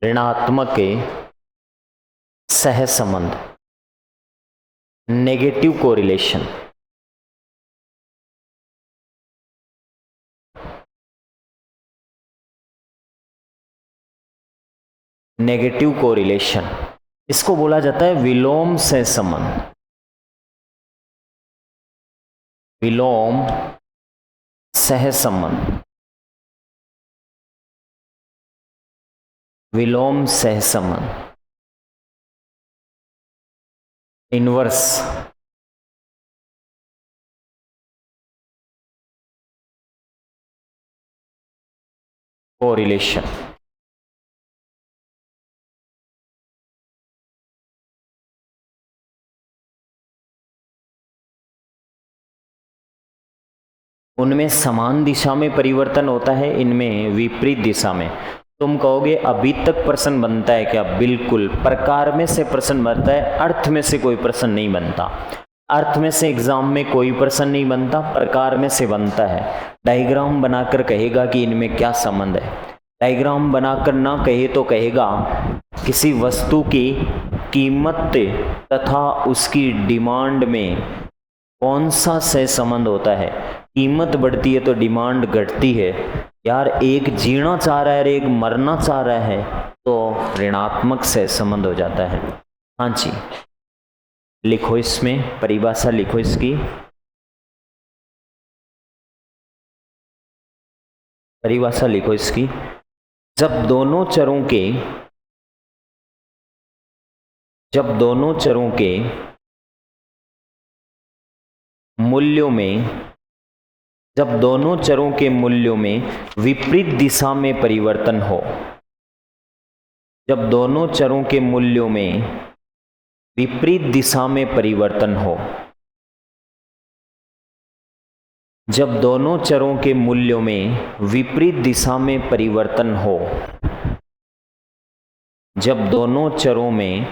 [SPEAKER 1] ऋणात्मक सहज संबंध, नेगेटिव कोरिलेशन। नेगेटिव कोरिलेशन, इसको बोला जाता है विलोम सहज संबंध। विलोम सहज संबंध, विलोम सहज संबंध, इनवर्स कोरिलेशन। उनमें समान दिशा में परिवर्तन होता है, इनमें विपरीत दिशा में। तुम कहोगे अभी तक प्रश्न बनता है क्या? बिल्कुल, प्रकार में से प्रश्न बनता है, अर्थ में से कोई प्रश्न नहीं बनता। अर्थ में से एग्जाम में कोई प्रश्न नहीं बनता, प्रकार में से बनता है। डायग्राम बनाकर कहेगा कि इनमें क्या संबंध है। डायग्राम बनाकर ना कहे तो कहेगा किसी वस्तु की कीमत तथा उसकी डिमांड में कौन सा सह संबंध होता है। कीमत बढ़ती है तो डिमांड घटती है। यार एक जीना चाह रहा है और एक मरना चाह रहा है तो ऋणात्मक सह संबंध हो जाता है। हाँ जी, लिखो इसमें परिभाषा, लिखो इसकी परिभाषा, लिखो इसकी। जब दोनों चरों के मूल्यों में, जब दोनों चरों के मूल्यों में विपरीत दिशा में परिवर्तन हो, जब दोनों चरों के मूल्यों में विपरीत दिशा में परिवर्तन हो, जब दोनों चरों के मूल्यों में विपरीत दिशा में परिवर्तन हो, जब दोनों चरों में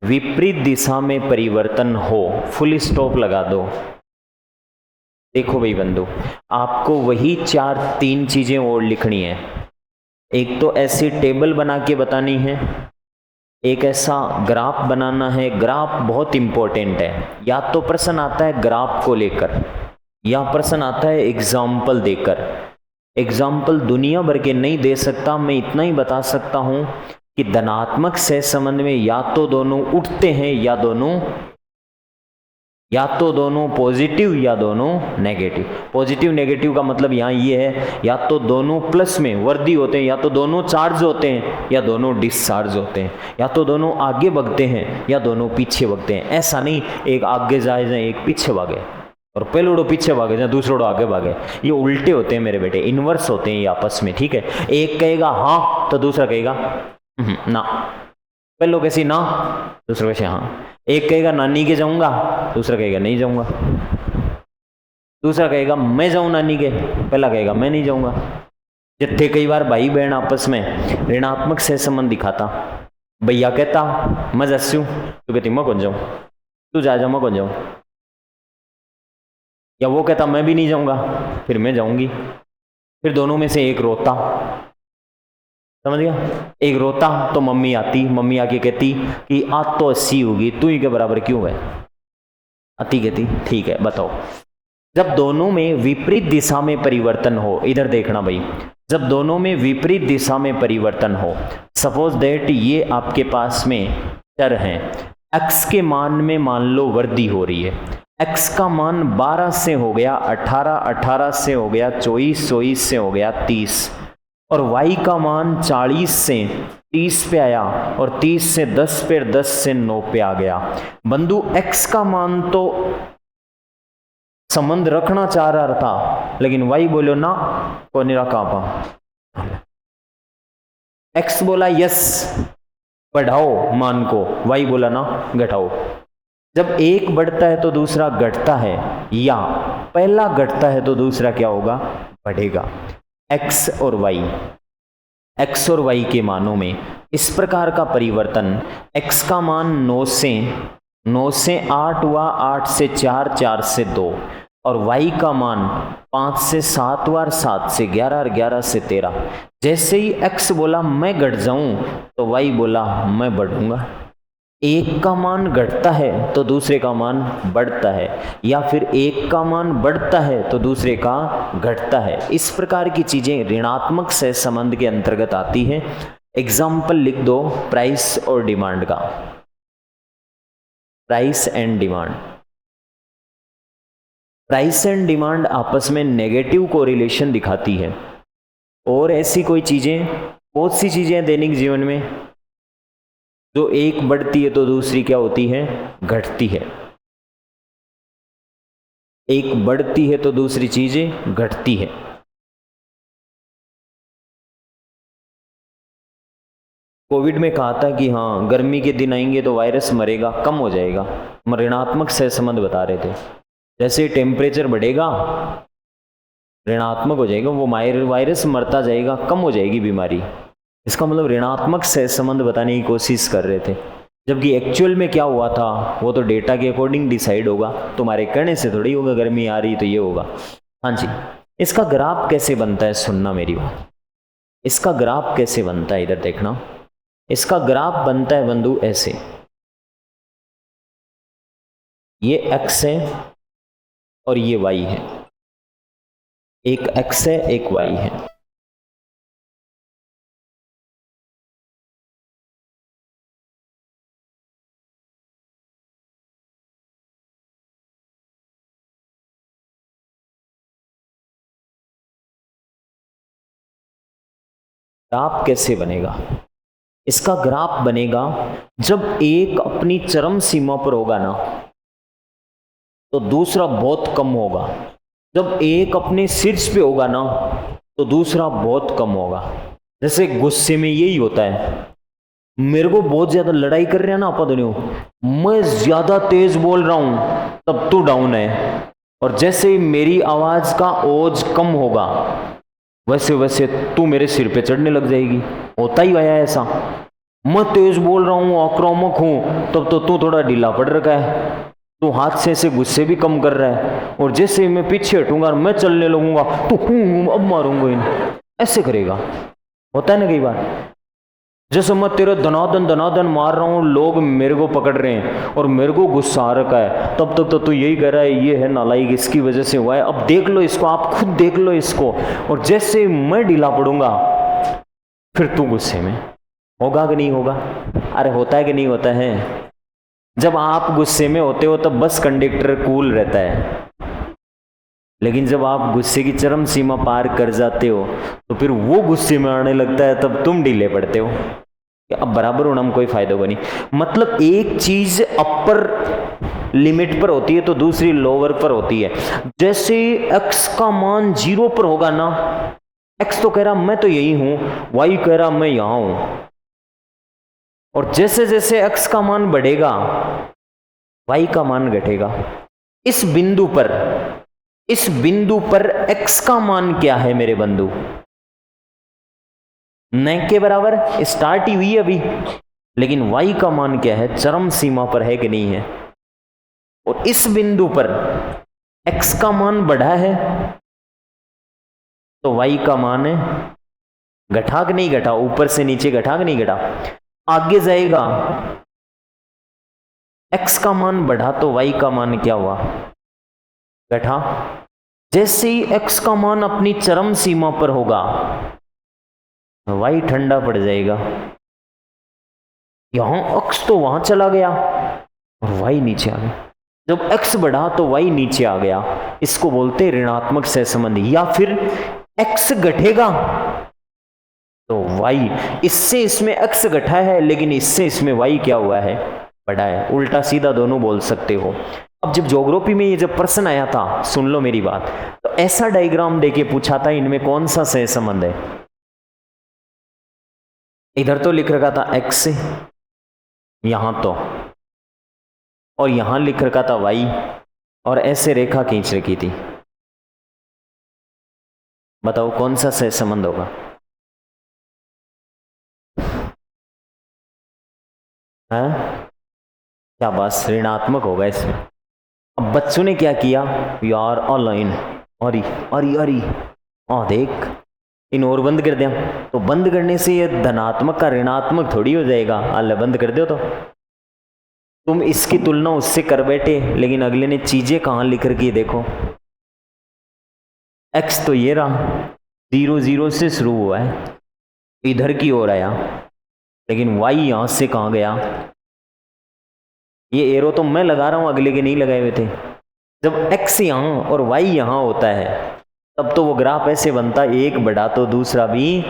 [SPEAKER 1] विपरीत दिशा में परिवर्तन हो, फुल स्टॉप लगा दो। देखो भाई बंधु, आपको वही 3 चीजें और लिखनी है। एक तो ऐसी टेबल बना के बतानी है, एक ऐसा ग्राफ बनाना है। ग्राफ बहुत इंपॉर्टेंट है। या तो प्रश्न आता है ग्राफ को लेकर या प्रश्न आता है एग्जाम्पल देकर। एग्जाम्पल दुनिया भर के नहीं दे सकता, मैं इतना ही बता सकता हूं कि धनात्मक सह संबंध में या तो दोनों उठते हैं या या तो दोनों पॉजिटिव या दोनों नेगेटिव। पॉजिटिव नेगेटिव का मतलब यहाँ ये है, या तो दोनों प्लस में वर्दी होते हैं, या तो दोनों चार्ज होते हैं, या दोनों डिस्चार्ज होते हैं, या तो दोनों आगे बढ़ते हैं या दोनों पीछे बढ़ते हैं। ऐसा नहीं एक आगे जाए एक पीछे भागे, और पहलोड़ो पीछे भागे या दूसरोड़ो आगे भागे, ये उल्टे होते हैं मेरे बेटे, इनवर्स होते हैं ये आपस में, ठीक है। एक कहेगा हाँ तो दूसरा कहेगा ना, पहलो कैसी ना, दूसरा कैसे हाँ। एक कहेगा नानी के जाऊंगा, दूसरा कहेगा नहीं जाऊंगा। दूसरा कहेगा मैं जाऊं नानी के, पहला कहेगा मैं नहीं जाऊंगा। जितने कई बार भाई बहन आपस में ऋणात्मक सहसंबंध दिखाता, भैया कहता मैं जस्सू, तो कहती मैं कौन जाऊं, तू जा मैं कौन जाऊं। या वो कहता मैं भी नहीं जाऊंगा, फिर मैं जाऊंगी। फिर दोनों में से एक रोता, समझ गया, एक रोता तो मम्मी आती, मम्मी आके कहती कि आज तो 80 होगी, तू ही के बराबर क्यों है। आती कहती ठीक है बताओ। जब दोनों में विपरीत दिशा में परिवर्तन हो, इधर देखना भाई, जब दोनों में विपरीत दिशा में परिवर्तन हो, सपोज दैट ये आपके पास में चर हैं, x के मान में मान लो वृद्धि हो रही है, x का मान 12 से हो गया 18, 18 से हो गया 24, 24 से हो गया 30, और y का मान 40 से 30 पे आया, और 30 से 10 पे, 10 से 9 पे आ गया। बंधु x का मान तो संबंध रखना चाह रहा था, लेकिन y बोलो ना को नहीं रखा पा। x बोला यस बढ़ाओ मान को, y बोला ना घटाओ। जब एक बढ़ता है तो दूसरा घटता है, या पहला घटता है तो दूसरा क्या होगा, बढ़ेगा। x और y के मानों में इस प्रकार का परिवर्तन, x का मान 9 से 8 हुआ, 8 से 4, 4 से 2, और y का मान 5 से 7 हुआ, 7 से 11, 11 से 13। जैसे ही x बोला मैं घट जाऊं तो y बोला मैं बढ़ूंगा। एक का मान घटता है तो दूसरे का मान बढ़ता है, या फिर एक का मान बढ़ता है तो दूसरे का घटता है। इस प्रकार की चीजें ऋणात्मक सहसंबंध के अंतर्गत आती है। एग्जाम्पल लिख दो प्राइस और डिमांड का, price and demand. Price and demand आपस में नेगेटिव कोरिलेशन दिखाती है। और ऐसी कोई चीजें, बहुत सी चीजें दैनिक जीवन में जो एक बढ़ती है तो दूसरी क्या होती है, घटती है। एक बढ़ती है तो दूसरी चीजें घटती है। कोविड में कहा था कि हाँ गर्मी के दिन आएंगे तो वायरस मरेगा, कम हो जाएगा। ऋणात्मक सहसंबंध बता रहे थे, जैसे टेम्परेचर बढ़ेगा ऋणात्मक हो जाएगा, वो वायरस मरता जाएगा, कम हो जाएगी बीमारी। इसका मतलब ऋणात्मक सहसंबंध बताने की कोशिश कर रहे थे, जबकि एक्चुअल में क्या हुआ था वो तो डेटा के अकॉर्डिंग डिसाइड होगा, तुम्हारे कहने से थोड़ी होगा। गर्मी आ रही तो ये होगा। हाँ जी, इसका ग्राफ कैसे बनता है, सुनना मेरी बात। इसका ग्राफ कैसे बनता है, इधर देखना। इसका ग्राफ बनता है बंधु ऐसे, ये x है और ये y है, एक x है एक y है। ग्राफ कैसे बनेगा, इसका ग्राफ बनेगा जब एक अपनी चरम सीमा पर होगा ना तो दूसरा बहुत कम होगा, जब एक अपने शीर्ष पे होगा ना तो दूसरा बहुत कम होगा। जैसे गुस्से में यही होता है, मेरे को बहुत ज्यादा लड़ाई कर रहे हैं ना आप दोनों, मैं ज्यादा तेज बोल रहा हूं तब तू डाउन है, और जैसे ही मेरी आवाज का ओज कम होगा वैसे वैसे तू मेरे सिर पे चढ़ने लग जाएगी। होता ही आया ऐसा, मैं तेज बोल रहा हूँ आक्रामक हूं तब तो तू थोड़ा ढीला पड़ रखा है, तू हाथ से ऐसे गुस्से भी कम कर रहा है, और जैसे ही मैं पीछे हटूंगा मैं चलने लगूंगा तो अब मारूंगा इन, ऐसे करेगा। होता है ना कई बार, जैसे मैं तेरे धनाधन मार रहा हूं, लोग मेरे को पकड़ रहे हैं और मेरे को गुस्सा आ रखा है, तब तक तो तू यही कह रहा है ये है नालायक, इसकी वजह से हुआ है, अब देख लो इसको, आप खुद देख लो इसको। और जैसे मैं ढीला पड़ूंगा फिर तू गुस्से में होगा कि नहीं होगा। अरे होता है कि नहीं होता है। जब आप गुस्से में होते हो तब बस कंडक्टर कूल रहता है, लेकिन जब आप गुस्से की चरम सीमा पार कर जाते हो तो फिर वो गुस्से में आने लगता है, तब तुम ढीले पड़ते हो। अब बराबर होना में कोई फायदा होगा नहीं। मतलब एक चीज अपर लिमिट पर होती है तो दूसरी लोअर पर होती है। जैसे x का मान 0 पर होगा ना, x तो कह रहा मैं तो यही हूं, y कह रहा मैं यहां हूं, और जैसे जैसे x का मान बढ़ेगा y का मान घटेगा। इस बिंदु पर x का मान क्या है मेरे बंधु? न के बराबर, स्टार्ट ही हुई अभी, लेकिन y का मान क्या है? चरम सीमा पर है कि नहीं है? और इस बिंदु पर x का मान बढ़ा है तो y का मान है घटा कि नहीं घटा? ऊपर से नीचे घटा कि नहीं घटा? आगे जाएगा x का मान बढ़ा तो y का मान क्या हुआ? घटा। जैसे ही x का मान अपनी चरम सीमा पर होगा y ठंडा पड़ जाएगा। यहां x तो वहां चला गया और y नीचे आ गया। जब x बढ़ा तो y नीचे आ गया, इसको बोलते ऋणात्मक सहसंबंधी। या फिर x घटेगा तो y, इससे इसमें x घटा है लेकिन इससे इसमें y क्या हुआ है? बढ़ा है। उल्टा सीधा दोनों बोल सकते हो। अब जब ज्योग्राफी में ये जब प्रश्न आया था, सुन लो मेरी बात, तो ऐसा डायग्राम देके पूछा था इनमें कौन सा सहसंबंध है। इधर तो लिख रखा था x यहां तो, और यहां लिख रखा था y, और ऐसे रेखा खींच रखी थी। बताओ कौन सा सहसंबंध होगा? क्या बस ऋणात्मक होगा इसमें। अब बच्चों ने क्या किया यार, ऑनलाइन अरी अरी अरी देख इन और बंद कर दिया, तो बंद करने से ये धनात्मक का ऋणात्मक थोड़ी हो जाएगा। अल्लाह बंद कर दो। तो तुम इसकी तुलना उससे कर बैठे, लेकिन अगले ने चीजें कहां लिख रखी देखो। x तो ये रहा 0 0 से शुरू हुआ है, इधर की ओर आया, लेकिन y यहां से कहां गया? ये एरो तो मैं लगा रहा हूं, अगले के नहीं लगाए हुए थे। जब x यहां और y यहां होता है तब तो वो ग्राफ ऐसे बनता, एक बढ़ा तो दूसरा भी।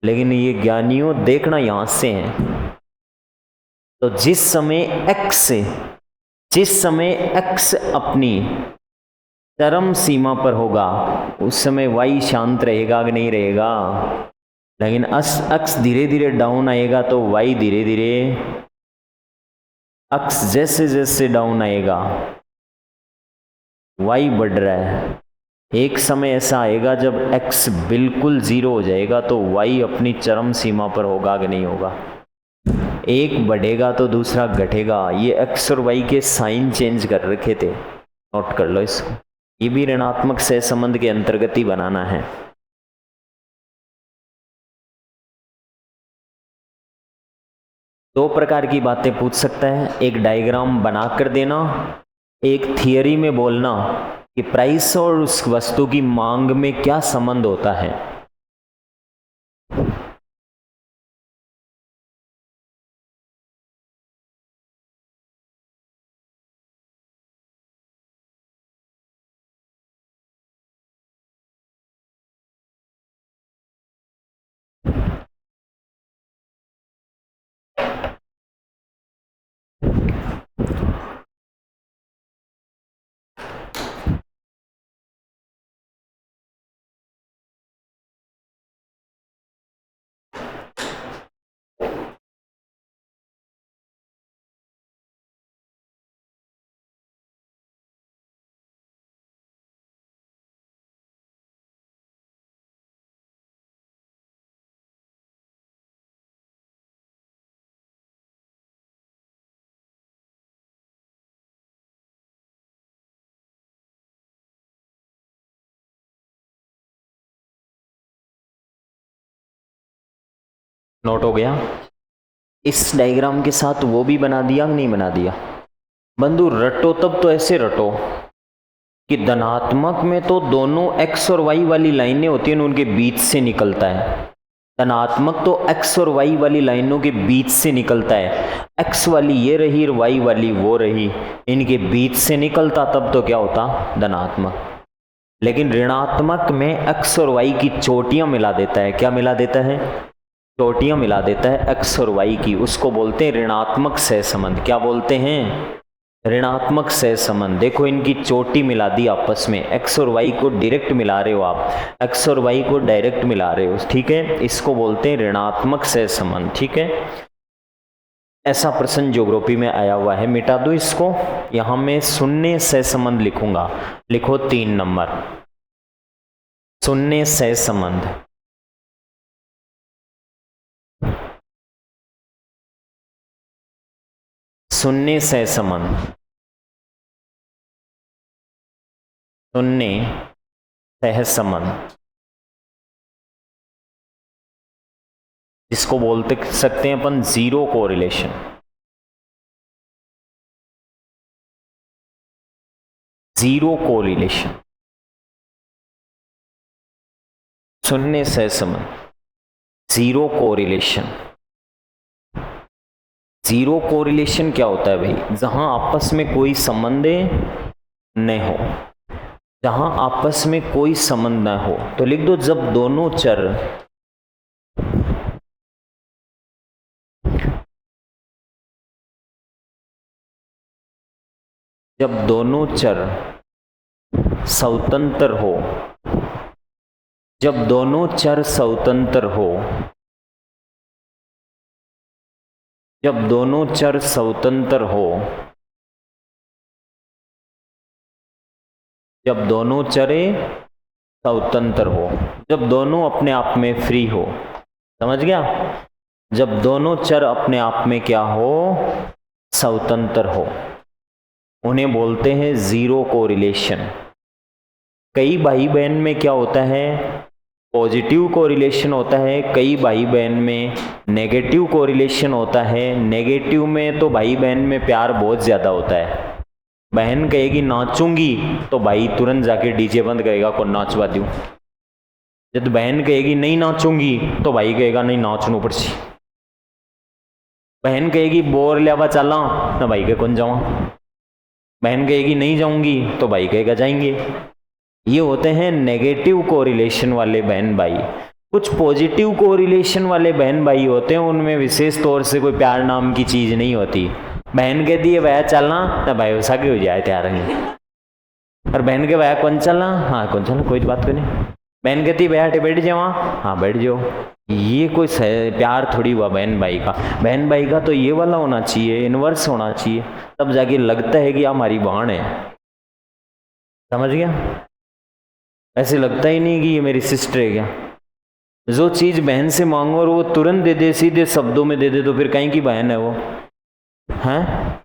[SPEAKER 1] लेकिन ये ज्ञानियों देखना यहां से है, तो जिस समय x अपनी चरम सीमा पर होगा उस समय y शांत रहेगा कि नहीं रहेगा? लेकिन x धीरे धीरे डाउन आएगा तो y धीरे धीरे, x जैसे जैसे डाउन आएगा y बढ़ रहा है। एक समय ऐसा आएगा जब x बिल्कुल 0 हो जाएगा तो y अपनी चरम सीमा पर होगा कि नहीं होगा? एक बढ़ेगा तो दूसरा घटेगा। ये x और y के साइन चेंज कर रखे थे, नोट कर लो इसको। ये भी ऋणात्मक सहसंबंध के अंतर्गत ही बनाना है। दो प्रकार की बातें पूछ सकता है, एक डायग्राम बना कर देना, एक थियरी में बोलना कि प्राइस और उस वस्तु की मांग में क्या संबंध होता है। नोट हो गया? इस डायग्राम के साथ वो भी बना दिया, नहीं बना दिया? बंधु रटो तब तो ऐसे रटो कि धनात्मक में तो दोनों x और y वाली लाइनें होती हैं, उनके बीच से निकलता है। धनात्मक तो x और y वाली लाइनों के बीच से निकलता है, x वाली ये रही और y वाली वो रही, इनके बीच से निकलता तब तो क्या होता, धनात्मक। लेकिन ऋणात्मक में x और y की चोटियां मिला देता है, क्या मिला देता है, चोटियां मिला देता है x और y की, उसको बोलते हैं ऋणात्मक सहसंबंध। क्या बोलते हैं, ऋणात्मक सहसंबंध। देखो इनकी चोटी मिला दी आपस में, x और y को डायरेक्ट मिला रहे हो आप, x और y को डायरेक्ट मिला रहे हो, ठीक है, इसको बोलते हैं ऋणात्मक सहसंबंध, ठीक है। ऐसा प्रश्न ज्योग्राफी में आया हुआ है, मिटा दो इसको, यहां मैं शून्य सहसंबंध लिखूंगा, लिखो 3 नंबर, शून्य सहसंबंध। शून्य सहसंबंध, शून्य सहसंबंध, इसको बोलते सकते हैं अपन जीरो कोरिलेशन। जीरो कोरिलेशन, शून्य सहसंबंध, जीरो कोरिलेशन। जीरो कोरिलेशन क्या होता है भाई, जहां आपस में कोई संबंध न हो, जहां आपस में कोई संबंध न हो, तो लिख दो जब दोनों चर स्वतंत्र हो, जब दोनों चर स्वतंत्र हो, जब दोनों चर स्वतंत्र हो, जब दोनों चरे स्वतंत्र हो, जब दोनों अपने आप में फ्री हो, समझ गया, जब दोनों चर अपने आप में क्या हो, स्वतंत्र हो, उन्हें बोलते हैं जीरो कोरिलेशन। कई भाई बहन में क्या होता है, पॉजिटिव कोरिलेशन होता है, कई भाई बहन में नेगेटिव कोरिलेशन होता है। नेगेटिव में तो भाई बहन में प्यार बहुत ज्यादा होता है, बहन कहेगी नाचूंगी तो भाई तुरंत जाके डीजे बंद करेगा को नाचवा दूं, जब बहन कहेगी नहीं नाचूंगी तो भाई कहेगा नहीं नाचनू पड़सी, बहन कहेगी बोर लियावा चला तो भाई के कौन जाऊं, बहन कहेगी नहीं जाऊंगी तो भाई कहेगा जाएंगे। ये होते हैं नेगेटिव कोरिलेशन वाले बहन भाई। कुछ पॉजिटिव कोरिलेशन वाले बहन भाई होते हैं, उनमें विशेष तौर से कोई प्यार नाम की चीज नहीं होती। बहन कहती है भैया चलना तो भाई वैसा क्यों हो जाए तैयार नहीं, और बहन के भैया कौन चलना, हाँ कौन चलना कोई बात नहीं, बहन कहती है भैया बैठ जाओ, हाँ बैठ जाओ। ये कोई प्यार थोड़ी हुआ बहन भाई का। बहन भाई का तो ये वाला होना चाहिए, इनवर्स होना चाहिए, तब जाके लगता है कि हमारी बहन है, समझ गया। ऐसे लगता ही नहीं कि ये मेरी सिस्टर है क्या। जो चीज बहन से मांगो और वो तुरंत दे दे, सीधे शब्दों में दे दे, तो फिर कहीं की बहन है वो, हैं।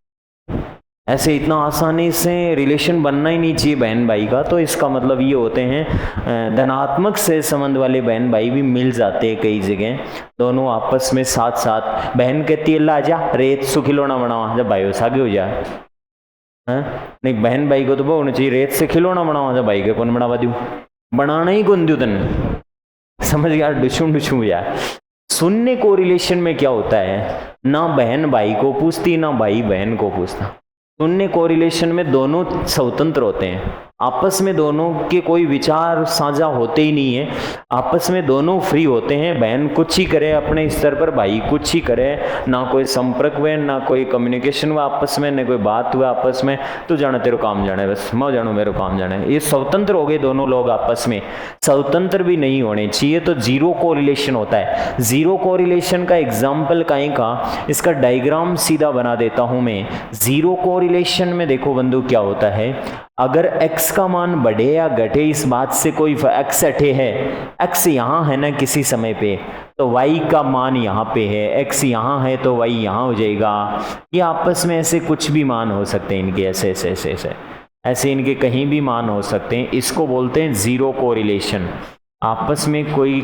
[SPEAKER 1] ऐसे इतना आसानी से रिलेशन बनना ही नहीं चाहिए बहन भाई का। तो इसका मतलब ये होते हैं धनात्मक से संबंध वाले बहन भाई भी मिल जाते हैं कई जगह, दोनों आपस में साथ साथ। बहन कहती है ला जा रेत से खिलौना बनावा, जब भाई सागे हो जाए, हैं नहीं बहन भाई को तो वो होना चाहिए रेत से खिलौना बनावा, जब भाई के कौन बनावा दूं, बनाना ही कौन दूं तन, समझ गया, डुछुम डुछुम यार। शून्य कोरिलेशन में क्या होता है, ना बहन भाई को पूछती ना भाई बहन को पूछता। शून्य कोरिलेशन में दोनों स्वतंत्र होते हैं, आपस में दोनों के कोई विचार साझा होते ही नहीं है, आपस में दोनों फ्री होते हैं। बहन कुछ ही करे अपने स्तर पर, भाई कुछ ही करे, ना कोई संपर्क हुए, ना कोई कम्युनिकेशन हुआ आपस में, ना कोई बात हुआ आपस में। तू जाना तेरे काम जाना है, बस मैं जानू मेरे काम जाना है। ये स्वतंत्र हो गए दोनों लोग आपस में, स्वतंत्र भी नहीं होने चाहिए, तो जीरो कोरिलेशन होता है। जीरो कोरिलेशन का एग्जाम्पल कहीं का, इसका डायग्राम सीधा बना देता हूं मैं। जीरो कोरिलेशन में देखो बंधु क्या होता है, अगर x का मान बढ़े या घटे इस बात से कोई x अठे है, x यहाँ है ना किसी समय पे, तो y का मान यहाँ पे है, x यहाँ है तो y यहाँ हो जाएगा। ये आपस में ऐसे कुछ भी मान हो सकते हैं इनके, ऐसे ऐसे ऐसे ऐसे ऐसे इनके कहीं भी मान हो सकते हैं। इसको बोलते हैं जीरो कोरिलेशन, आपस में कोई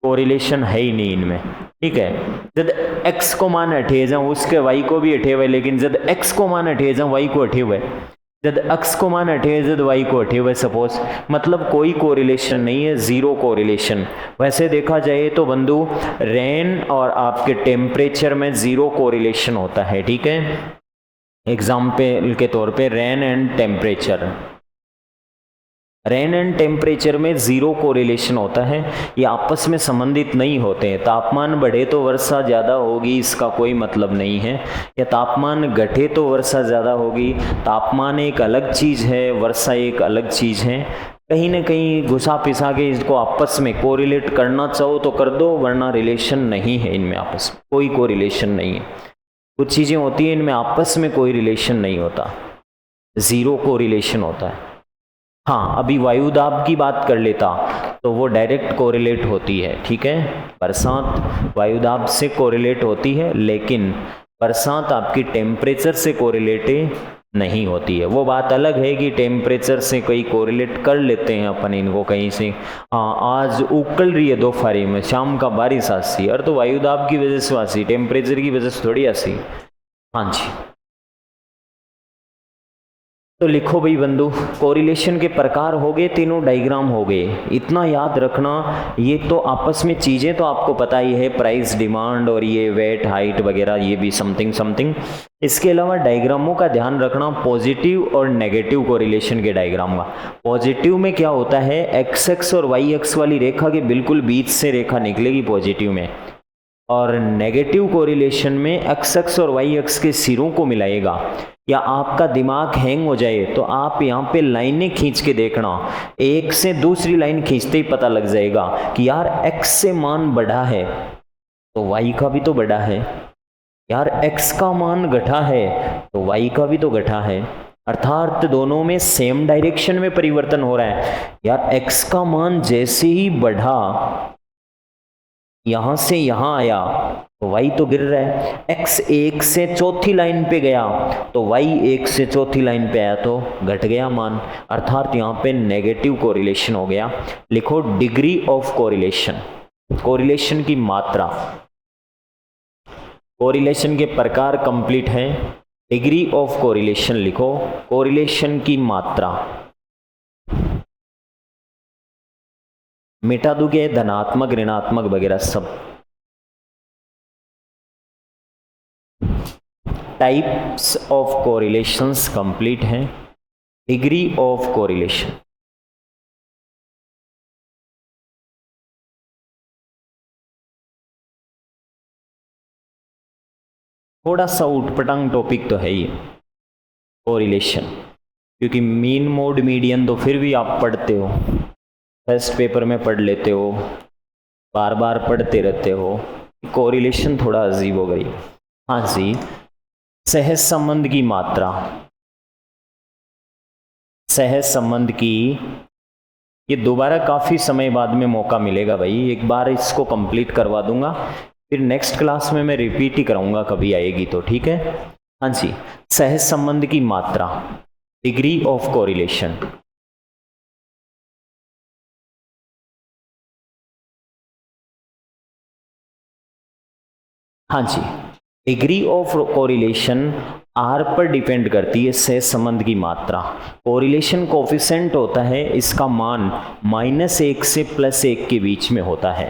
[SPEAKER 1] कोरिलेशन है ही नहीं इनमें, ठीक है। जब x को मान अठे जाए उसके y को भी अठे हुए, लेकिन जब x को मान अठे जाए y को अठे हुए, जब x को मान हटे जब y को हटे हुए सपोज, मतलब कोई कोरिलेशन नहीं है, जीरो कोरिलेशन। वैसे देखा जाए तो बंधु रेन और आपके टेम्परेचर में जीरो कोरिलेशन होता है, ठीक है। एग्जाम्पल के तौर पे rain and temperature, rain and temperature में जीरो कोरिलेशन होता है, ये आपस में संबंधित नहीं होते हैं। तापमान बढ़े तो वर्षा ज़्यादा होगी इसका कोई मतलब नहीं है, या तापमान घटे तो वर्षा ज़्यादा होगी। तापमान एक अलग चीज़ है, वर्षा एक अलग चीज़ है। कहीं ना कहीं घुसा पिसा के इसको आपस में कोरिलेट करना चाहो तो कर दो, वरना रिलेशन नहीं है इनमें, आपस में कोई कोरिलेशन नहीं है। कुछ चीज़ें होती हैं इनमें आपस में कोई रिलेशन नहीं होता, ज़ीरो कोरिलेशन होता है। हाँ, अभी वायुदाब की बात कर लेता तो वो डायरेक्ट कोरिलेट होती है, ठीक है। बरसात वायुदाब से कोरिलेट होती है, लेकिन बरसात आपकी टेम्परेचर से कोरिलेट नहीं होती है। वो बात अलग है कि टेम्परेचर से कोई कोरिलेट कर लेते हैं अपन इनको कहीं से। आज उकल रही है दोपहर में, शाम का बारिश आसी, और तो वायुदाब की वजह से आसी, टेम्परेचर की वजह से थोड़ी आसी। हाँ जी, तो लिखो भाई बंधु, कोरिलेशन के प्रकार हो गए, तीनों डायग्राम हो गए। इतना याद रखना, ये तो आपस में चीज़ें तो आपको पता ही है, प्राइस, डिमांड और ये वेट, हाइट वगैरह, ये भी समथिंग समथिंग। इसके अलावा डायग्रामों का ध्यान रखना, पॉजिटिव और नेगेटिव कोरिलेशन के डायग्राम का। पॉजिटिव में क्या होता है, एक्स एक्स और वाई एक्स वाली रेखा के बिल्कुल बीच से रेखा निकलेगी पॉजिटिव में, और नेगेटिव कोरिलेशन में एक्स एक्स और वाई एक्स के सिरों को मिलाएगा। या आपका दिमाग हैंग हो जाए तो आप यहाँ पे लाइनें खींच के देखना, एक से दूसरी लाइन खींचते ही पता लग जाएगा कि यार एक्स से मान बढ़ा है तो वाई का भी तो बढ़ा है, यार एक्स का मान घटा है तो वाई का भी तो घटा है। अर्थात दोनों में सेम डायरेक्शन में परिवर्तन हो रहा है। यार एक्स का मान जैसे ही बढ़ा, यहां से यहां आया तो y तो गिर रहा है। x एक से चौथी लाइन पे गया तो y एक से चौथी लाइन पे आया तो घट गया मान, अर्थात यहाँ पे नेगेटिव कोरिलेशन हो गया। लिखो डिग्री ऑफ कोरिलेशन, कोरिलेशन की मात्रा। कोरिलेशन के प्रकार कंप्लीट है, डिग्री ऑफ कोरिलेशन लिखो, कोरिलेशन की मात्रा। मिटा दूंगे धनात्मक ऋणात्मक वगैरह सब। टाइप्स ऑफ कोरिलेशंस कंप्लीट हैं, डिग्री ऑफ कोरिलेशन। थोड़ा सा उटपटांग टॉपिक तो है ही कोरिलेशन, क्योंकि मीन मोड मीडियन तो फिर भी आप पढ़ते हो, फर्स्ट पेपर में पढ़ लेते हो, बार बार पढ़ते रहते हो। कोरिलेशन थोड़ा अजीब हो गई। हाँ जी, सहज संबंध की मात्रा, सहज संबंध की, ये दोबारा काफ़ी समय बाद में मौका मिलेगा भाई, एक बार इसको कंप्लीट करवा दूंगा, फिर नेक्स्ट क्लास में मैं रिपीट ही कराऊंगा कभी आएगी तो, ठीक है। हाँ जी, सहज संबंध की मात्रा, डिग्री ऑफ कोरिलेशन। हाँ जी, डिग्री ऑफ कोरिलेशन आर पर डिपेंड करती है सहज संबंध की मात्रा। कोरिलेशन कोफिशिएंट होता है, इसका मान -1 से +1 के बीच में होता है।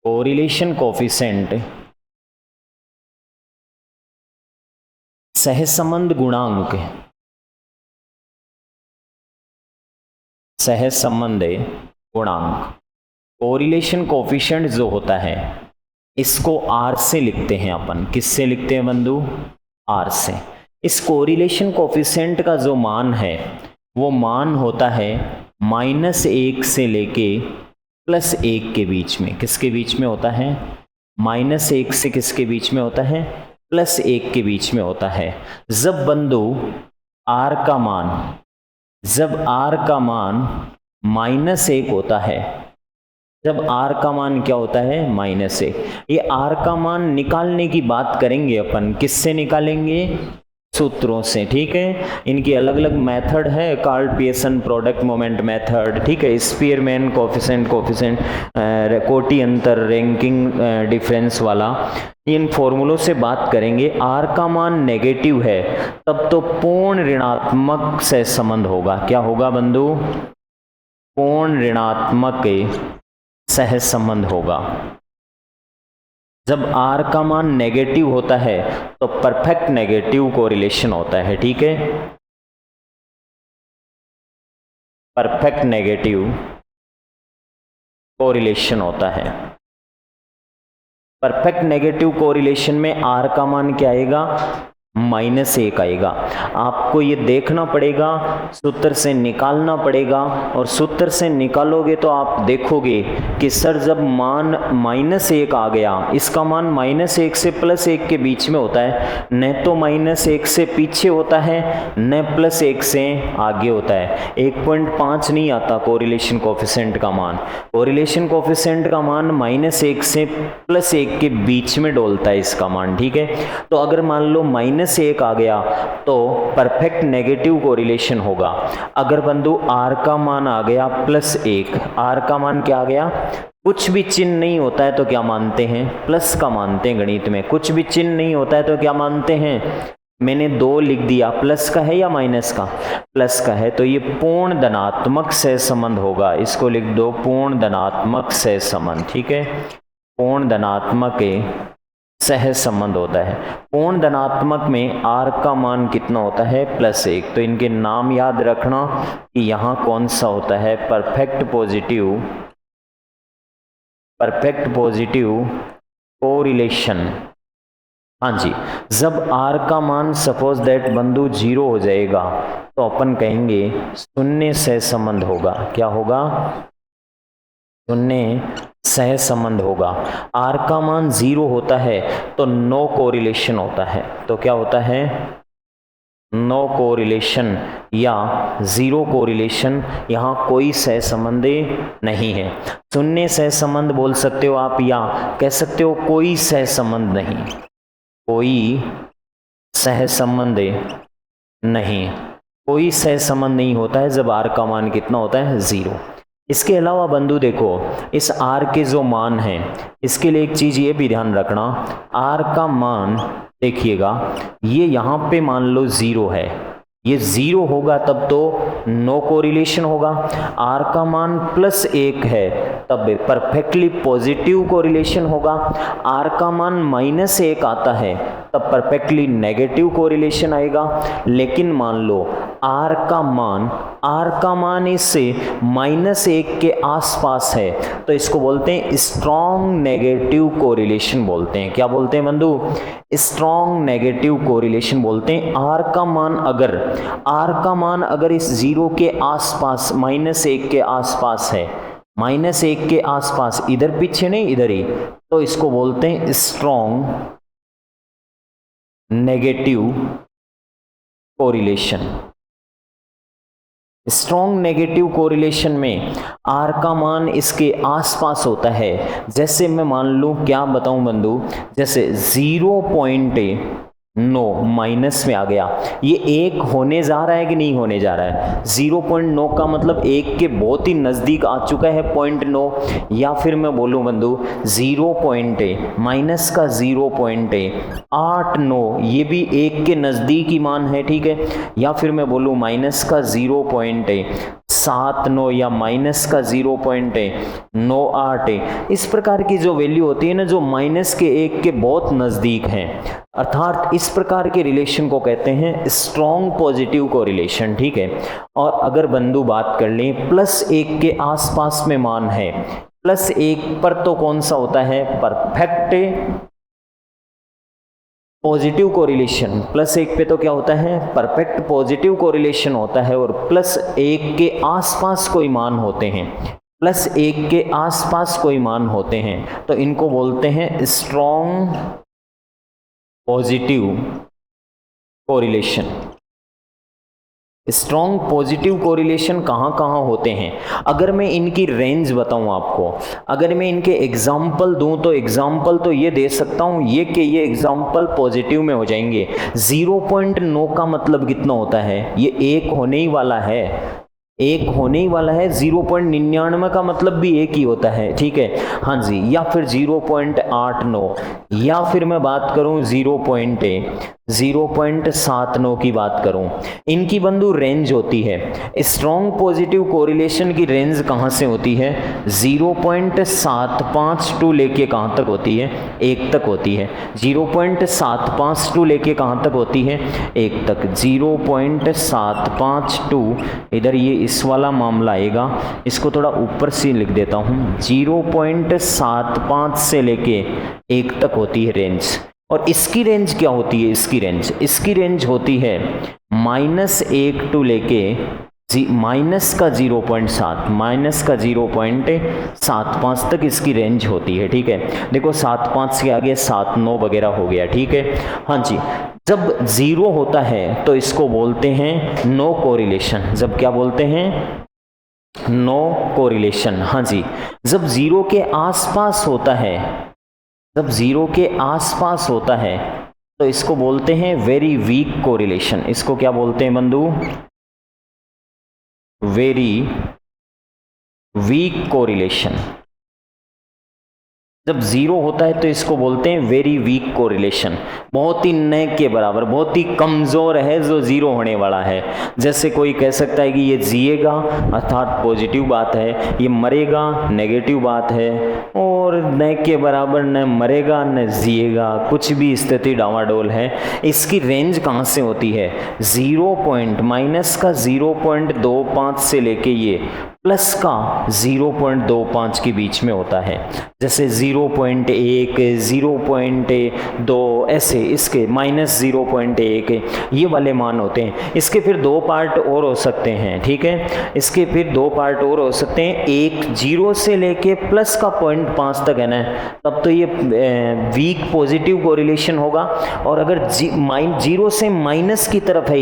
[SPEAKER 1] कोरिलेशन कोफिशिएंट सहज संबंध गुणांक, सहज संबंध गुणांक, कोरिलेशन कोफिशिएंट जो होता है इसको आर से लिखते हैं अपन। किससे लिखते हैं बंधु? आर से। इस कोरिलेशन कोफिशिएंट का जो मान है वो मान होता है -1 से लेके +1 के बीच में। किसके बीच में होता है? -1 से किसके बीच में होता है? +1 के बीच में होता है। जब बंधु आर का मान, जब आर का मान -1 होता है, जब आर का मान क्या होता है? -1। ये आर का मान निकालने की बात करेंगे अपन। किससे निकालेंगे? सूत्रों से, ठीक है। इनकी अलग अलग मेथड है, Karl Pearson product moment method, ठीक है, स्पीयरमैन कोफिशिएंट कोटी अंतर, रैंकिंग डिफरेंस वाला। इन फॉर्मूलों से बात करेंगे। आर का मान नेगेटिव है तब तो पूर्ण ऋणात्मक से संबंध होगा। क्या होगा बंधु? पूर्ण ऋणात्मक सह संबंध होगा। जब आर का मान नेगेटिव होता है तो परफेक्ट नेगेटिव कोरिलेशन होता है, ठीक है, परफेक्ट नेगेटिव कोरिलेशन होता है। परफेक्ट नेगेटिव कोरिलेशन में आर का मान क्या आएगा? -1 आएगा। आपको ये देखना पड़ेगा, सूत्र से निकालना पड़ेगा, और सूत्र से निकालोगे तो आप देखोगे कि सर जब मान -1 आ गया, इसका मान -1 से +1 के बीच में होता है, न तो -1 से पीछे होता है न +1 से आगे होता है। 1.5 नहीं आता कोरिलेशन कोफिशिएंट का मान। कोरिलेशन कोफिशिएंट का मान -1 से +1 के बीच में डोलता है इसका मान, ठीक है। तो अगर मान लो -1 आ गया तो परफेक्ट नेगेटिव कोरिलेशन होगा। अगर बंधु आर का मान आ गया +1, आर का मान क्या आ गया? कुछ भी चिन्ह नहीं होता है तो क्या मानते हैं? प्लस का मानते हैं। गणित में कुछ भी चिन्ह नहीं होता है तो क्या मानते हैं? मैंने 2 लिख दिया, प्लस का है या माइनस का? प्लस का है, तो ये पूर्ण धनात्मक सहसंबंध होगा। इसको लिख दो, पूर्ण धनात्मक सहसंबंध, ठीक है, पूर्ण धनात्मक सह संबंध होता है। पूर्ण धनात्मक में आर का मान कितना होता है? +1। तो इनके नाम याद रखना कि यहाँ कौन सा होता है? Perfect positive correlation. हाँ जी, जब आर का मान सपोज दैट बंधु 0 हो जाएगा तो अपन कहेंगे शून्य सहसंबंध होगा। क्या होगा? शून्य सहसंबंध होगा। आर का मान 0 होता है तो नो कोरिलेशन होता है। तो क्या होता है? नो कोरिलेशन या 0 कोरिलेशन, यहाँ कोई सहसंबंध नहीं है। शून्य सहसंबंध बोल सकते हो आप, या कह सकते हो कोई सहसंबंध नहीं, कोई सहसंबंध नहीं, कोई सहसंबंध नहीं होता है जब आर का मान कितना होता है? 0। इसके अलावा बंधु देखो, इस आर के जो मान हैं, इसके लिए एक चीज ये भी ध्यान रखना, आर का मान देखिएगा, ये यहाँ पे मान लो 0 है, ये 0 होगा तब तो नो कोरिलेशन होगा। आर का मान +1 है तब परफेक्टली पॉजिटिव कोरिलेशन होगा। आर का मान -1 आता है तब परफेक्टली नेगेटिव कोरिलेशन आएगा। लेकिन मान लो आर का मान इससे -1 के आसपास है तो इसको बोलते हैं स्ट्रॉन्ग नेगेटिव कोरिलेशन बोलते हैं। क्या बोलते हैं बंधु? स्ट्रॉन्ग नेगेटिव कोरिलेशन बोलते हैं। आर का मान अगर इस 0 के आसपास, -1 के आसपास है, -1 के आसपास, इधर पीछे नहीं इधर ही, तो इसको बोलते हैं strong negative correlation. Strong negative correlation में आर का मान इसके आसपास होता है। जैसे मैं मान लूं, क्या बताऊं बंधु, जैसे 0.9 माइनस में आ गया, ये 1 होने जा रहा है कि नहीं होने जा रहा है? 0.9 का मतलब 1 के बहुत ही नजदीक आ चुका है 0.9, या फिर मैं बोलूं बंधु माइनस का 0.89, ये भी 1 के नजदीक ही मान है, ठीक है। या फिर मैं बोलूं माइनस का 0.79 या माइनस का 0.98, इस प्रकार की जो वैल्यू होती है ना, जो माइनस के 1 के बहुत नजदीक हैं, अर्थात इस प्रकार के रिलेशन को कहते हैं स्ट्रॉन्ग पॉजिटिव कोरिलेशन, ठीक है। और अगर बंधु बात कर लें +1 के आसपास में मान है, +1 पर तो कौन सा होता है? Perfect positive correlation. +1 पे तो क्या होता है? परफेक्ट पॉजिटिव कोरिलेशन होता है। और +1 के आसपास कोई मान होते हैं, +1 के आसपास कोई मान होते हैं, तो इनको बोलते हैं strong positive correlation. Strong positive correlation कहाँ कहाँ होते हैं? अगर मैं इनकी रेंज बताऊं आपको, अगर मैं इनके एग्जाम्पल दूं तो एग्जाम्पल तो ये दे सकता हूं ये कि ये एग्जाम्पल पॉजिटिव में हो जाएंगे। 0.9 का मतलब कितना होता है? ये एक होने ही वाला है, एक होने ही वाला है। 0.99 का मतलब भी एक ही होता है, ठीक है, हाँ जी। या फिर 0.89, या फिर मैं बात करूं 0.79 की बात करूं, इनकी बंधु रेंज होती है। स्ट्रॉन्ग पॉजिटिव कोरिलेशन की रेंज कहां से होती है? 0.75 टू लेके कहां तक होती है? 1 तक होती है। 0.75 टू लेके कहां तक होती है? 1 तक। 0.75 टू, इधर ये इस वाला मामला आएगा, इसको थोड़ा ऊपर से लिख देता हूं। 0.75 से लेके 1 तक होती है रेंज। और इसकी रेंज क्या होती है? इसकी रेंज होती है -1 टू लेके माइनस का 0.75 तक इसकी रेंज होती है, ठीक है। देखो 75 के आगे 79 वगैरह हो गया, ठीक है, हाँ जी। जब 0 होता है तो इसको बोलते हैं नो कोरिलेशन। जब क्या बोलते हैं? नो कोरिलेशन, हाँ जी। जब 0 के आसपास होता है, जब 0 के आसपास होता है तो इसको बोलते हैं वेरी वीक कोरिलेशन। इसको क्या बोलते हैं बंधु? Very weak correlation. जब 0 होता है तो इसको बोलते हैं वेरी वीक कोरिलेशन, बहुत ही न के बराबर, बहुत ही कमजोर है जो 0 होने वाला है। जैसे कोई कह सकता है कि ये जिएगा अर्थात पॉजिटिव बात है, ये मरेगा नेगेटिव बात है, और न के बराबर न मरेगा न जिएगा, कुछ भी स्थिति डावाडोल है। इसकी रेंज कहाँ से होती है? माइनस का 0.25 से लेके ये प्लस का 0.25 के बीच में होता है। जैसे 0.1, 0.2 ऐसे इसके -0.1 ये वाले मान होते हैं। इसके फिर 2 पार्ट और हो सकते हैं, ठीक है, इसके फिर 2 पार्ट और हो सकते हैं। एक 0 से लेके प्लस का 0.5 तक है ना, तब तो ये वीक पॉजिटिव कोरिलेशन होगा। और अगर 0 से माइनस की तरफ है,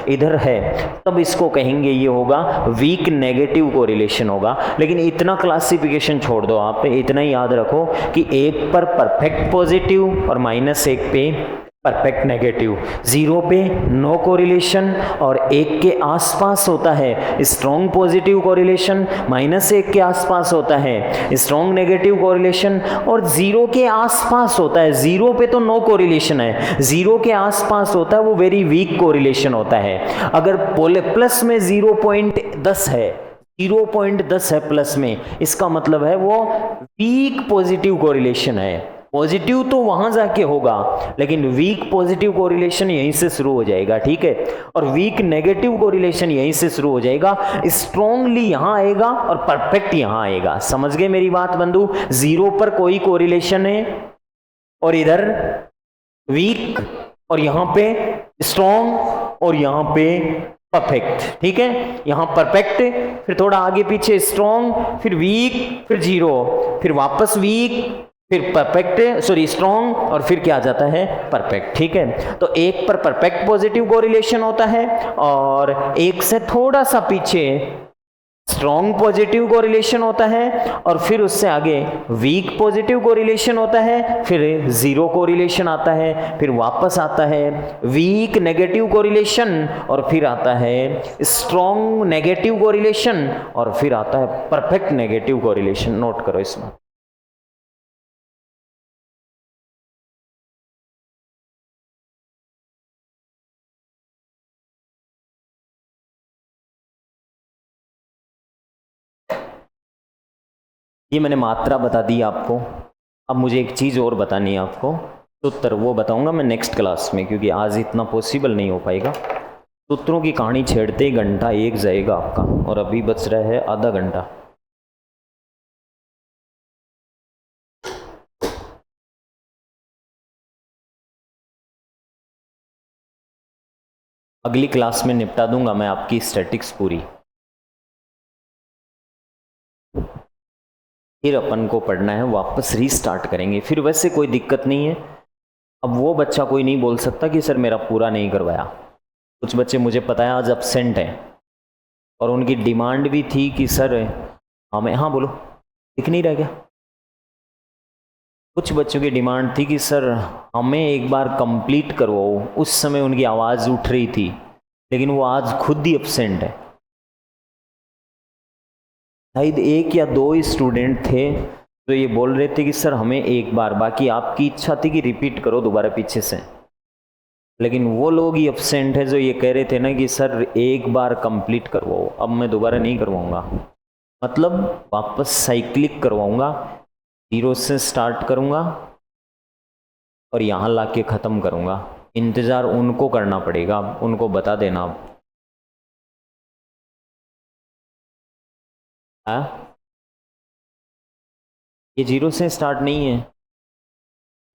[SPEAKER 1] इधर है, तब इसको कहेंगे ये होगा वीक नेगेटिव कोरिलेशन होगा। लेकिन इतना क्लासिफिकेशन छोड़ दो, आप इतना ही याद रखो कि 1 पर परफेक्ट पॉजिटिव और -1 पे परफेक्ट नेगेटिव, 0 पे नो कोरिलेशन और 1 के आसपास होता है स्ट्रॉन्ग पॉजिटिव कोरिलेशन, -1 के आसपास होता है स्ट्रॉन्ग नेगेटिव कोरिलेशन, और 0 के आसपास होता है, 0 पे तो नो कोरिलेशन है, 0 के आसपास होता है वो वेरी वीक कोरिलेशन होता है। अगर प्लस में 0.10 है, 0.10 है प्लस में, इसका मतलब है वो वीक पॉजिटिव कोरिलेशन है। पॉजिटिव तो वहां जाके होगा, लेकिन वीक पॉजिटिव कोरिलेशन यहीं से शुरू हो जाएगा, ठीक है, और वीक नेगेटिव कोरिलेशन यहीं से शुरू हो जाएगा। स्ट्रॉन्गली यहां आएगा और परफेक्ट यहां आएगा। समझ गए मेरी बात बंधु? 0 पर कोई कोरिलेशन है और इधर वीक, और यहां पे स्ट्रॉन्ग और यहां पे परफेक्ट, ठीक है, यहां परफेक्ट, फिर थोड़ा आगे पीछे स्ट्रॉन्ग, फिर वीक, फिर 0, फिर वापस वीक, फिर परफेक्ट, सॉरी स्ट्रॉन्ग, और फिर क्या आ जाता है? परफेक्ट, ठीक है। तो 1 पर परफेक्ट पॉजिटिव कोरिलेशन होता है और 1 से थोड़ा सा पीछे स्ट्रॉन्ग पॉजिटिव कोरिलेशन होता है, और फिर उससे आगे वीक पॉजिटिव कोरिलेशन होता है, फिर 0 कोरिलेशन आता है, फिर वापस आता है वीक नेगेटिव कोरिलेशन, और फिर आता है स्ट्रॉन्ग नेगेटिव कोरिलेशन, और फिर आता है परफेक्ट नेगेटिव कोरिलेशन। नोट करो इसमें। ये मैंने मात्रा बता दी आपको। अब मुझे एक चीज़ और बतानी है आपको, सूत्र वो बताऊंगा मैं नेक्स्ट क्लास में, क्योंकि आज इतना पॉसिबल नहीं हो पाएगा। सूत्रों की कहानी छेड़ते ही घंटा 1 जाएगा आपका, और अभी बच रहा है आधा घंटा। अगली क्लास में निपटा दूंगा मैं आपकी स्टैटिक्स पूरी, फिर अपन को पढ़ना है, वापस रीस्टार्ट करेंगे। फिर वैसे कोई दिक्कत नहीं है। अब वो बच्चा कोई नहीं बोल सकता कि सर मेरा पूरा नहीं करवाया, कुछ बच्चे मुझे पता है आज एब्सेंट हैं और उनकी डिमांड भी थी कि सर हमें, हाँ बोलो, दिख नहीं रहा क्या? कुछ बच्चों की डिमांड थी कि सर हमें एक बार कंप्लीट करवाओ। उस समय उनकी आवाज़ उठ रही थी, लेकिन वो आज खुद ही एब्सेंट है। शायद एक या दो ही स्टूडेंट थे तो ये बोल रहे थे कि सर हमें एक बार, बाकी आपकी इच्छा थी कि रिपीट करो दोबारा पीछे से, लेकिन वो लोग ही एब्सेंट है जो ये कह रहे थे ना कि सर एक बार कंप्लीट करवाओ, अब मैं दोबारा नहीं करवाऊंगा, मतलब वापस साइक्लिक करवाऊंगा, 0 से स्टार्ट करूंगा और यहाँ ला के ख़त्म करूंगा। इंतज़ार उनको करना पड़ेगा, उनको बता देना आप। ये 0 से स्टार्ट नहीं है,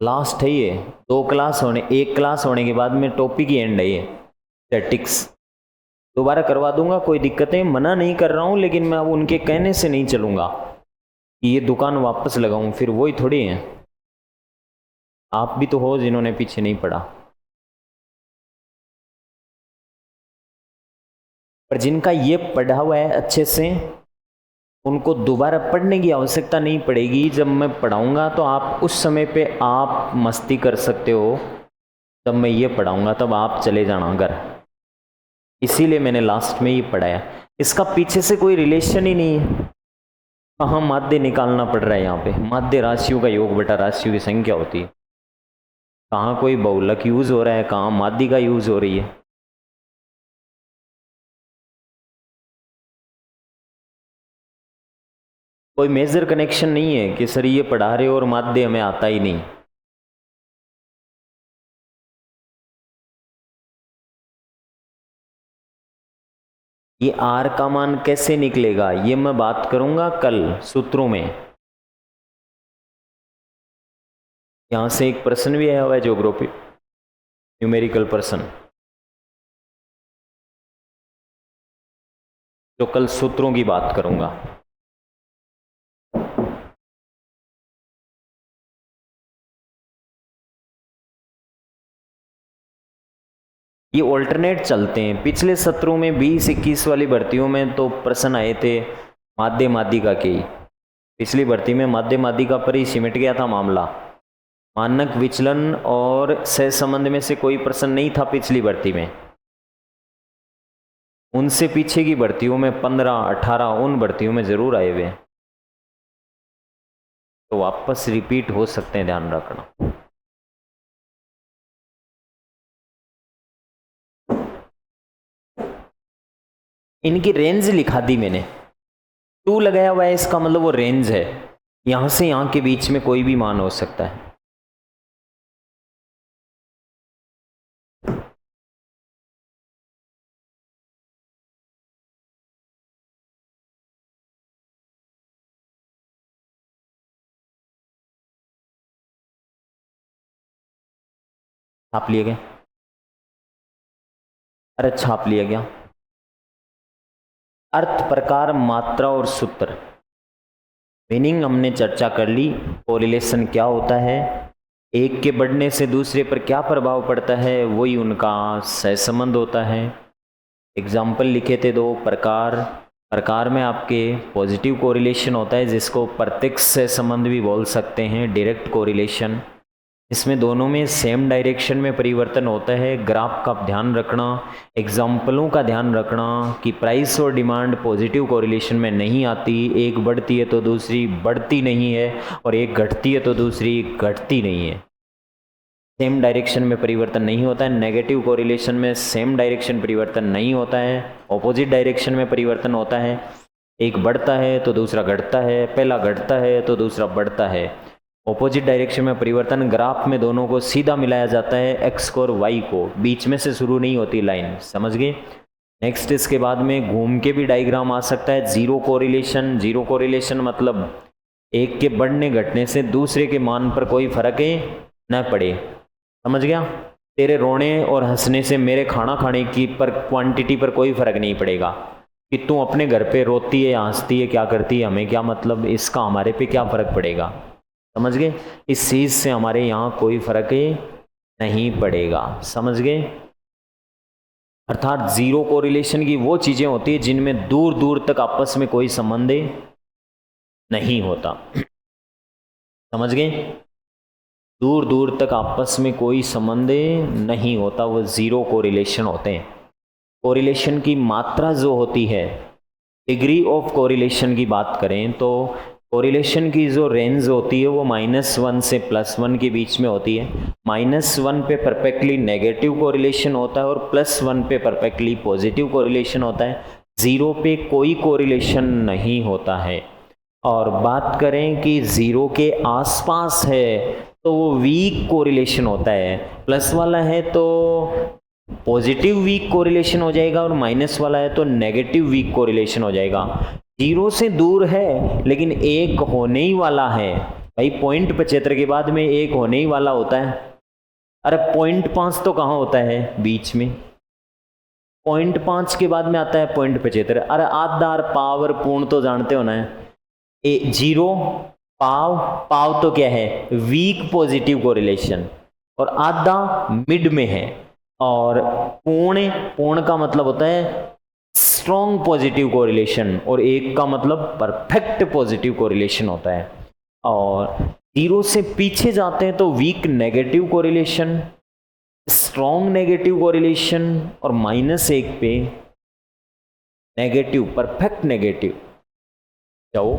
[SPEAKER 1] लास्ट है ये। 2 क्लास होने, 1 क्लास होने के बाद में टॉपिक ही एंड है ये, स्टैटिक्स। दोबारा करवा दूंगा, कोई दिक्कत नहीं, मना नहीं कर रहा हूँ, लेकिन मैं अब उनके कहने से नहीं चलूँगा कि ये दुकान वापस लगाऊँ, फिर वही थोड़ी हैं। आप भी तो हो जिन्होंने पीछे नहीं पढ़ा, पर जिनका ये पढ़ा हुआ है अच्छे से, उनको दोबारा पढ़ने की आवश्यकता नहीं पड़ेगी। जब मैं पढ़ाऊँगा तो आप उस समय पे आप मस्ती कर सकते हो, जब मैं ये पढ़ाऊँगा तब आप चले जाना घर। इसीलिए मैंने लास्ट में ये पढ़ाया, इसका पीछे से कोई रिलेशन ही नहीं है। कहाँ माध्य निकालना पड़ रहा है यहाँ पे, माध्य राशियों का योग बटा राशियों की संख्या होती है। कहाँ कोई बहुलक यूज हो रहा है, कहाँ माध्य का यूज हो रही है। कोई मेजर कनेक्शन नहीं है कि सर ये पढ़ा रहे हो और माध्य हमें आता ही नहीं। ये आर का मान कैसे निकलेगा ये मैं बात करूंगा कल सूत्रों में। यहां से एक प्रश्न भी आया हुआ है ज्योग्राफी न्यूमेरिकल प्रश्न, जो कल सूत्रों की बात करूंगा। ये ऑल्टरनेट चलते हैं। पिछले सत्रों में 20-21 वाली भर्तियों में तो प्रश्न आए थे माध्य माध्यिका के ही। पिछली भर्ती में माध्य माध्यिका पर ही सिमट गया था मामला। मानक विचलन और सहसंबंध में से कोई प्रश्न नहीं था पिछली भर्ती में। उनसे पीछे की भर्तियों में 15-18 उन भर्तियों में जरूर आए हुए, तो वापस रिपीट हो सकते हैं, ध्यान रखना। इनकी रेंज लिखा दी मैंने, 2 लगाया हुआ है, इसका मतलब वो रेंज है, यहां से यहां के बीच में कोई भी मान हो सकता है। छाप लिया गया, अरे छाप लिया गया। अर्थ, प्रकार, मात्रा और सूत्र, मीनिंग हमने चर्चा कर ली। कोरिलेशन क्या होता है, एक के बढ़ने से दूसरे पर क्या प्रभाव पड़ता है, वही उनका सहसंबंध होता है। एग्जाम्पल लिखे थे 2 प्रकार। प्रकार में आपके पॉजिटिव कोरिलेशन होता है, जिसको प्रत्यक्ष सहसंबंध भी बोल सकते हैं, डायरेक्ट कोरिलेशन। इसमें दोनों में सेम डायरेक्शन में परिवर्तन होता है। ग्राफ का ध्यान रखना, एग्जाम्पलों का ध्यान रखना कि प्राइस और डिमांड पॉजिटिव कोरिलेशन में नहीं आती, एक बढ़ती है तो दूसरी बढ़ती नहीं है, और एक घटती है तो दूसरी घटती नहीं है। सेम डायरेक्शन में परिवर्तन नहीं होता है। नेगेटिव कोरिलेशन में सेम डायरेक्शन परिवर्तन नहीं होता है, ऑपोजिट डायरेक्शन में परिवर्तन होता है। एक बढ़ता है तो दूसरा घटता है, पहला घटता है तो दूसरा बढ़ता है। ऑपोजिट डायरेक्शन में परिवर्तन, ग्राफ में दोनों को सीधा मिलाया जाता है, एक्स को और वाई को, बीच में से शुरू नहीं होती लाइन, समझ गए। नेक्स्ट इसके बाद में घूम के भी डायग्राम आ सकता है। जीरो कोरिलेशन, जीरो कोरिलेशन मतलब एक के बढ़ने घटने से दूसरे के मान पर कोई फर्क न पड़े, समझ गया। तेरे रोने और हंसने से मेरे खाना खाने की पर क्वांटिटी पर कोई फर्क नहीं पड़ेगा, कि तू अपने घर पे रोती है या हंसती है, क्या करती है, हमें क्या मतलब, इसका हमारे पे क्या फर्क पड़ेगा, समझ गए। इस चीज से हमारे यहाँ कोई फर्क नहीं पड़ेगा, समझ गए। अर्थात जीरो कोरिलेशन की वो चीजें होती है जिनमें दूर दूर तक आपस में कोई संबंध नहीं होता। समझ गए? दूर दूर तक आपस में कोई संबंध नहीं होता, वो जीरो कोरिलेशन होते हैं। कोरिलेशन की मात्रा जो होती है, डिग्री ऑफ कोरिलेशन की बात करें तो कोरिलेशन की जो रेंज होती है वो -1 से +1 के बीच में होती है। -1 पे परफेक्टली नेगेटिव कोरिलेशन होता है और +1 पे परफेक्टली पॉजिटिव कोरिलेशन होता है। 0 पे कोई कोरिलेशन नहीं होता है। और बात करें कि 0 के आसपास है तो वो वीक कोरिलेशन होता है। प्लस वाला है तो पॉजिटिव वीक कोरिलेशन हो जाएगा और माइनस वाला है तो नेगेटिव वीक कोरिलेशन हो जाएगा। 0 से दूर है लेकिन एक होने ही वाला है भाई। 0.75 के बाद में एक होने ही वाला होता है। अरे 0.5 तो कहाँ होता है बीच में, 0.5 के बाद में आता है 0.75। अरे आधार पावर पूर्ण तो जानते हो ना, 0 पाव तो क्या है, वीक पॉजिटिव कोरिलेशन, और आधा मिड में है। और पूर्ण का मतलब होता है स्ट्रॉन्ग पॉजिटिव कोरिलेशन और एक का मतलब परफेक्ट पॉजिटिव कोरिलेशन होता है। और 0 से पीछे जाते हैं तो weak negative correlation, strong negative correlation और -1 पे नेगेटिव परफेक्ट नेगेटिव। जाओ